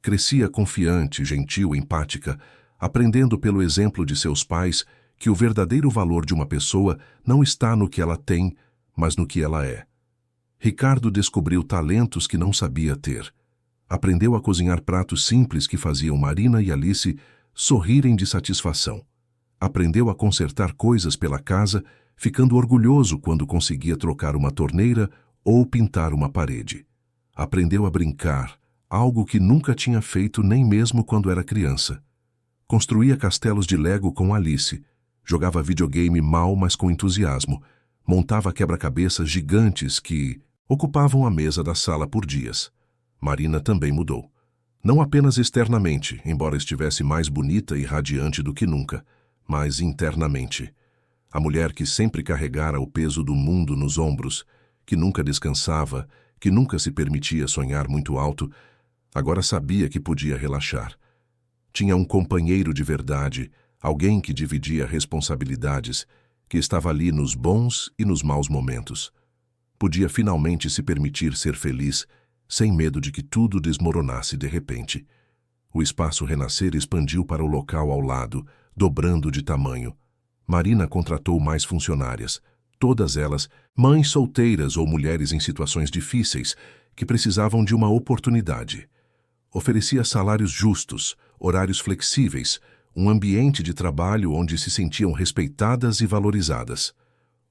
Crescia confiante, gentil, empática, aprendendo pelo exemplo de seus pais que o verdadeiro valor de uma pessoa não está no que ela tem, mas no que ela é. Ricardo descobriu talentos que não sabia ter. Aprendeu a cozinhar pratos simples que faziam Marina e Alice sorrirem de satisfação. Aprendeu a consertar coisas pela casa ficando orgulhoso quando conseguia trocar uma torneira ou pintar uma parede. Aprendeu a brincar, algo que nunca tinha feito nem mesmo quando era criança. Construía castelos de Lego com Alice, jogava videogame mal, mas com entusiasmo, montava quebra-cabeças gigantes que ocupavam a mesa da sala por dias. Marina também mudou. Não apenas externamente, embora estivesse mais bonita e radiante do que nunca, mas internamente. A mulher que sempre carregara o peso do mundo nos ombros, que nunca descansava, que nunca se permitia sonhar muito alto, agora sabia que podia relaxar. Tinha um companheiro de verdade, alguém que dividia responsabilidades, que estava ali nos bons e nos maus momentos. Podia finalmente se permitir ser feliz, sem medo de que tudo desmoronasse de repente. O espaço Renascer expandiu para o local ao lado, dobrando de tamanho. Marina contratou mais funcionárias, todas elas mães solteiras ou mulheres em situações difíceis que precisavam de uma oportunidade. Oferecia salários justos, horários flexíveis, um ambiente de trabalho onde se sentiam respeitadas e valorizadas.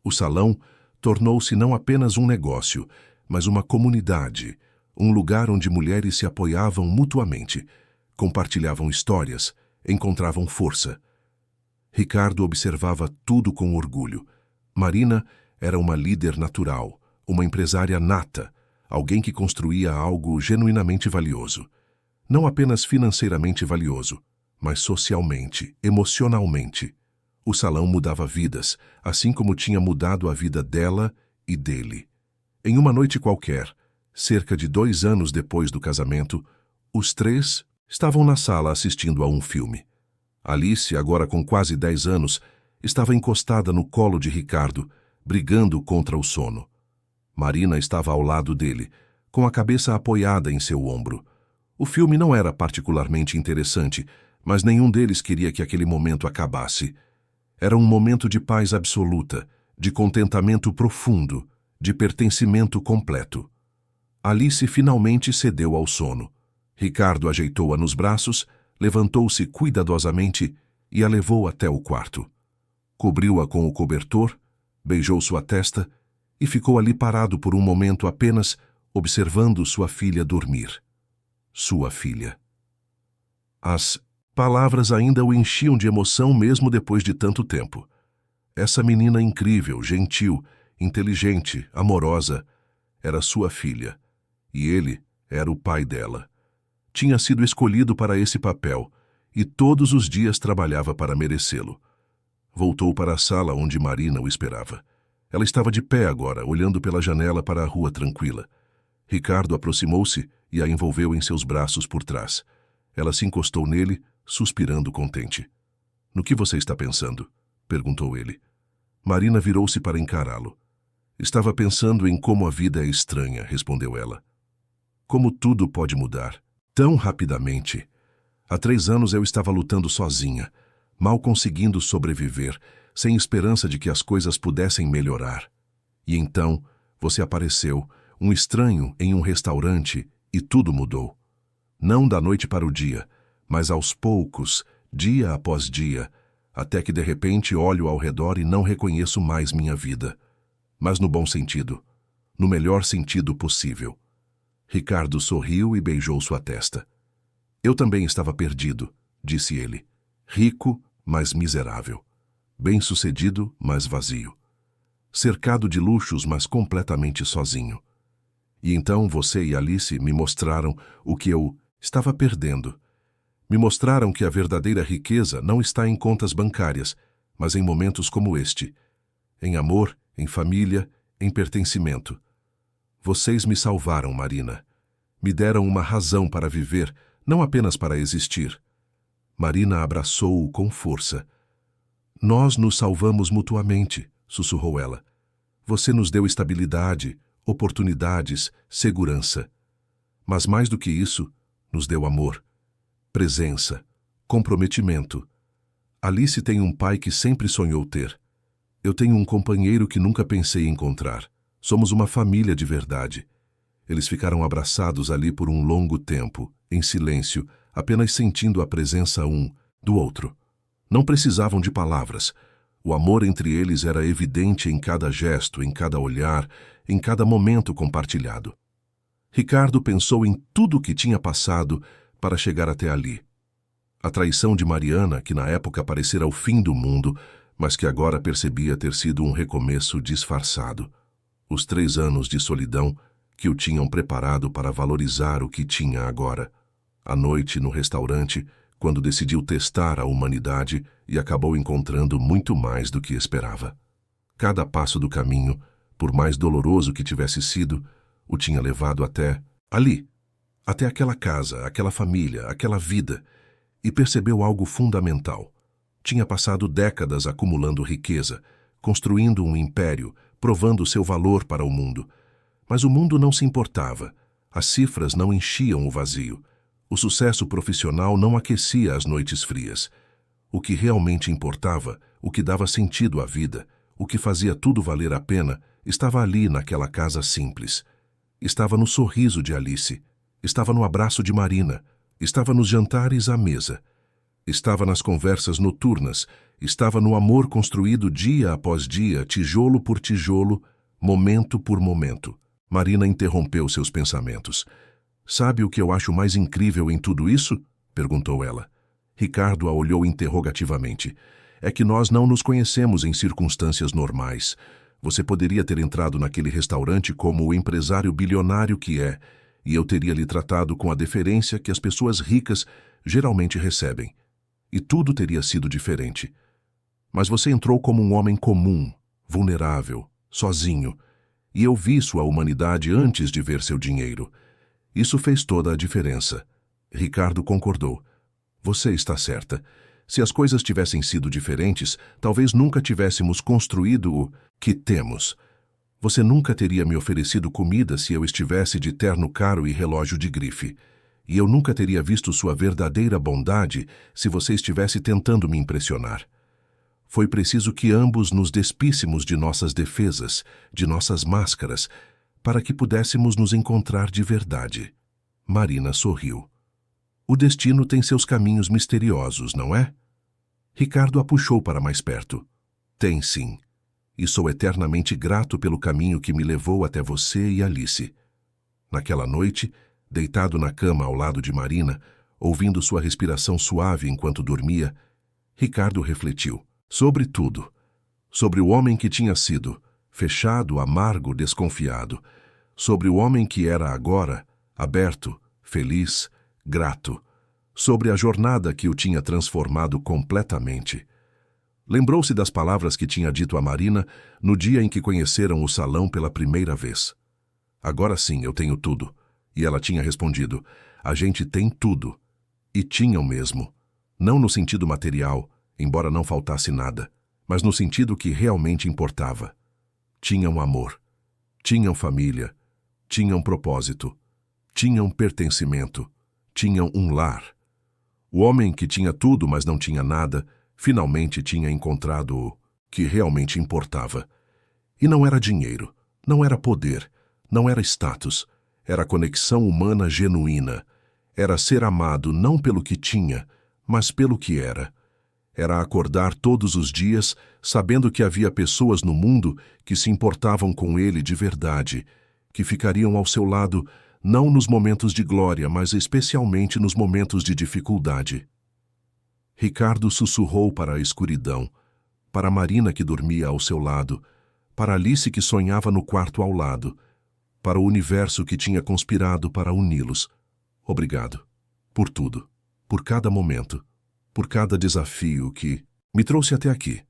O salão tornou-se não apenas um negócio, mas uma comunidade, um lugar onde mulheres se apoiavam mutuamente, compartilhavam histórias, encontravam força. Ricardo observava tudo com orgulho. Marina era uma líder natural, uma empresária nata, alguém que construía algo genuinamente valioso. Não apenas financeiramente valioso, mas socialmente, emocionalmente. O salão mudava vidas, assim como tinha mudado a vida dela e dele. Em uma noite qualquer, cerca de 2 anos depois do casamento, os três estavam na sala assistindo a um filme. Alice, agora com quase 10 anos, estava encostada no colo de Ricardo, brigando contra o sono. Marina estava ao lado dele, com a cabeça apoiada em seu ombro. O filme não era particularmente interessante, mas nenhum deles queria que aquele momento acabasse. Era um momento de paz absoluta, de contentamento profundo, de pertencimento completo. Alice finalmente cedeu ao sono. Ricardo ajeitou-a nos braços, levantou-se cuidadosamente e a levou até o quarto. Cobriu-a com o cobertor, beijou sua testa e ficou ali parado por um momento apenas observando sua filha dormir. Sua filha. As palavras ainda o enchiam de emoção mesmo depois de tanto tempo. Essa menina incrível, gentil, inteligente, amorosa, era sua filha. E ele era o pai dela. Tinha sido escolhido para esse papel e todos os dias trabalhava para merecê-lo. Voltou para a sala onde Marina o esperava. Ela estava de pé agora, olhando pela janela para a rua tranquila. Ricardo aproximou-se e a envolveu em seus braços por trás. Ela se encostou nele, suspirando contente. "No que você está pensando?" perguntou ele. Marina virou-se para encará-lo. "Estava pensando em como a vida é estranha", respondeu ela. "Como tudo pode mudar, tão rapidamente. Há 3 anos eu estava lutando sozinha, mal conseguindo sobreviver, sem esperança de que as coisas pudessem melhorar. E então, você apareceu, um estranho em um restaurante, e tudo mudou. Não da noite para o dia, mas aos poucos, dia após dia, até que de repente olho ao redor e não reconheço mais minha vida. Mas no bom sentido, no melhor sentido possível." Ricardo sorriu e beijou sua testa. "Eu também estava perdido", disse ele. "Rico, mas miserável. Bem-sucedido, mas vazio. Cercado de luxos, mas completamente sozinho. E então você e Alice me mostraram o que eu estava perdendo. Me mostraram que a verdadeira riqueza não está em contas bancárias, mas em momentos como este. Em amor, em família, em pertencimento. Vocês me salvaram, Marina. Me deram uma razão para viver, não apenas para existir." Marina abraçou-o com força. "Nós nos salvamos mutuamente", sussurrou ela. "Você nos deu estabilidade, oportunidades, segurança. Mas mais do que isso, nos deu amor, presença, comprometimento. Alice tem um pai que sempre sonhou ter. Eu tenho um companheiro que nunca pensei encontrar. Somos uma família de verdade." Eles ficaram abraçados ali por um longo tempo, em silêncio, apenas sentindo a presença um do outro. Não precisavam de palavras. O amor entre eles era evidente em cada gesto, em cada olhar, em cada momento compartilhado. Ricardo pensou em tudo o que tinha passado para chegar até ali. A traição de Mariana, que na época parecera o fim do mundo, mas que agora percebia ter sido um recomeço disfarçado. Os 3 anos de solidão que o tinham preparado para valorizar o que tinha agora. À noite, no restaurante, quando decidiu testar a humanidade e acabou encontrando muito mais do que esperava. Cada passo do caminho, por mais doloroso que tivesse sido, o tinha levado até ali, até aquela casa, aquela família, aquela vida, e percebeu algo fundamental. Tinha passado décadas acumulando riqueza, construindo um império, provando seu valor para o mundo. Mas o mundo não se importava. As cifras não enchiam o vazio. O sucesso profissional não aquecia as noites frias. O que realmente importava, o que dava sentido à vida, o que fazia tudo valer a pena, estava ali naquela casa simples. Estava no sorriso de Alice. Estava no abraço de Marina. Estava nos jantares à mesa. Estava nas conversas noturnas. Estava no amor construído dia após dia, tijolo por tijolo, momento por momento. Marina interrompeu seus pensamentos. "Sabe o que eu acho mais incrível em tudo isso?" perguntou ela. Ricardo a olhou interrogativamente. "É que nós não nos conhecemos em circunstâncias normais. Você poderia ter entrado naquele restaurante como o empresário bilionário que é, e eu teria lhe tratado com a deferência que as pessoas ricas geralmente recebem. E tudo teria sido diferente. Mas você entrou como um homem comum, vulnerável, sozinho, e eu vi sua humanidade antes de ver seu dinheiro. Isso fez toda a diferença." Ricardo concordou. "Você está certa. Se as coisas tivessem sido diferentes, talvez nunca tivéssemos construído o que temos. Você nunca teria me oferecido comida se eu estivesse de terno caro e relógio de grife. E eu nunca teria visto sua verdadeira bondade se você estivesse tentando me impressionar. Foi preciso que ambos nos despíssemos de nossas defesas, de nossas máscaras, para que pudéssemos nos encontrar de verdade." Marina sorriu. "O destino tem seus caminhos misteriosos, não é?" Ricardo a puxou para mais perto. "Tem sim. E sou eternamente grato pelo caminho que me levou até você e Alice." Naquela noite, deitado na cama ao lado de Marina, ouvindo sua respiração suave enquanto dormia, Ricardo refletiu sobre tudo. Sobre o homem que tinha sido, fechado, amargo, desconfiado. Sobre o homem que era agora, aberto, feliz, grato. Sobre a jornada que o tinha transformado completamente. Lembrou-se das palavras que tinha dito a Marina no dia em que conheceram o salão pela primeira vez. "Agora sim, eu tenho tudo." E ela tinha respondido: "A gente tem tudo." E tinham mesmo. Não no sentido material, embora não faltasse nada, mas no sentido que realmente importava. Tinham amor. Tinham família. Tinham propósito. Tinham pertencimento. Tinham um lar. O homem que tinha tudo, mas não tinha nada, finalmente tinha encontrado o que realmente importava. E não era dinheiro, não era poder, não era status. Era conexão humana genuína. Era ser amado não pelo que tinha, mas pelo que era. Era acordar todos os dias sabendo que havia pessoas no mundo que se importavam com ele de verdade, que ficariam ao seu lado não nos momentos de glória, mas especialmente nos momentos de dificuldade. Ricardo sussurrou para a escuridão, para Marina que dormia ao seu lado, para Alice que sonhava no quarto ao lado, para o universo que tinha conspirado para uni-los. Obrigado. Por tudo. Por cada momento. Por cada desafio que me trouxe até aqui.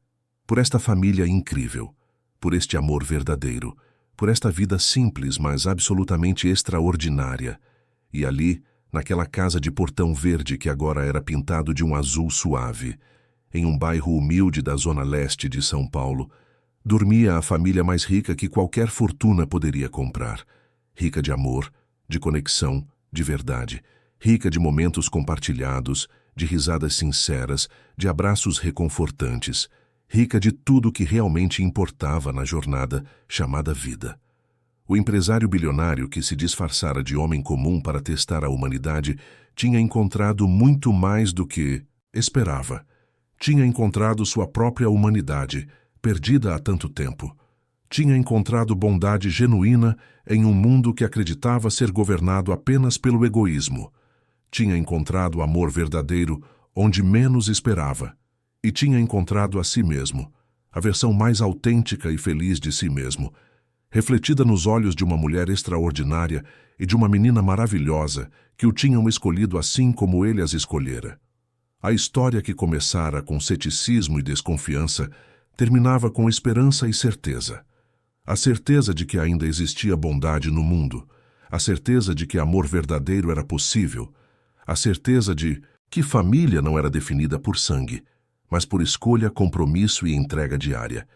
Por esta família incrível. Por este amor verdadeiro. Por esta vida simples, mas absolutamente extraordinária. E ali, naquela casa de portão verde que agora era pintado de um azul suave, em um bairro humilde da zona leste de São Paulo, dormia a família mais rica que qualquer fortuna poderia comprar. Rica de amor, de conexão, de verdade. Rica de momentos compartilhados, de risadas sinceras, de abraços reconfortantes. Rica de tudo que realmente importava na jornada chamada vida. O empresário bilionário que se disfarçara de homem comum para testar a humanidade tinha encontrado muito mais do que esperava. Tinha encontrado sua própria humanidade, perdida há tanto tempo. Tinha encontrado bondade genuína em um mundo que acreditava ser governado apenas pelo egoísmo. Tinha encontrado amor verdadeiro onde menos esperava. E tinha encontrado a si mesmo, a versão mais autêntica e feliz de si mesmo, refletida nos olhos de uma mulher extraordinária e de uma menina maravilhosa que o tinham escolhido assim como ele as escolhera. A história que começara com ceticismo e desconfiança terminava com esperança e certeza. A certeza de que ainda existia bondade no mundo, a certeza de que amor verdadeiro era possível, a certeza de que família não era definida por sangue, mas por escolha, compromisso e entrega diária.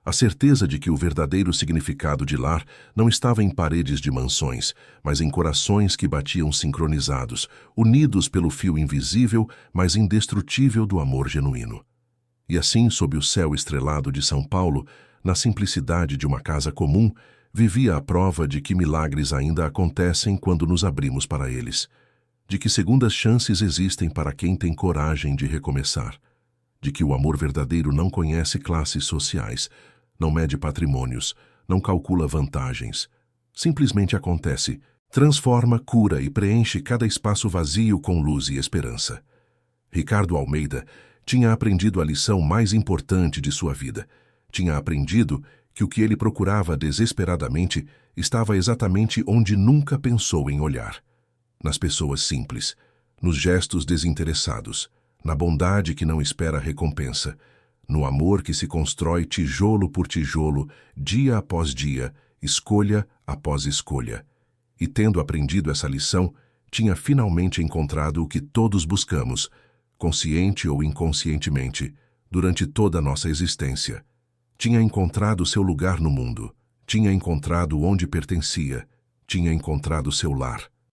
A certeza de que o verdadeiro significado de lar não estava em paredes de mansões, mas em corações que batiam sincronizados, unidos pelo fio invisível, mas indestrutível do amor genuíno. E assim, sob o céu estrelado de São Paulo, na simplicidade de uma casa comum, vivia a prova de que milagres ainda acontecem quando nos abrimos para eles, de que segundas chances existem para quem tem coragem de recomeçar, de que o amor verdadeiro não conhece classes sociais, não mede patrimônios, não calcula vantagens. Simplesmente acontece, transforma, cura e preenche cada espaço vazio com luz e esperança. Ricardo Almeida tinha aprendido a lição mais importante de sua vida. Tinha aprendido que o que ele procurava desesperadamente estava exatamente onde nunca pensou em olhar. Nas pessoas simples, nos gestos desinteressados, na bondade que não espera recompensa, no amor que se constrói tijolo por tijolo, dia após dia, escolha após escolha. E tendo aprendido essa lição, tinha finalmente encontrado o que todos buscamos, consciente ou inconscientemente, durante toda a nossa existência. Tinha encontrado seu lugar no mundo, tinha encontrado onde pertencia, tinha encontrado seu lar.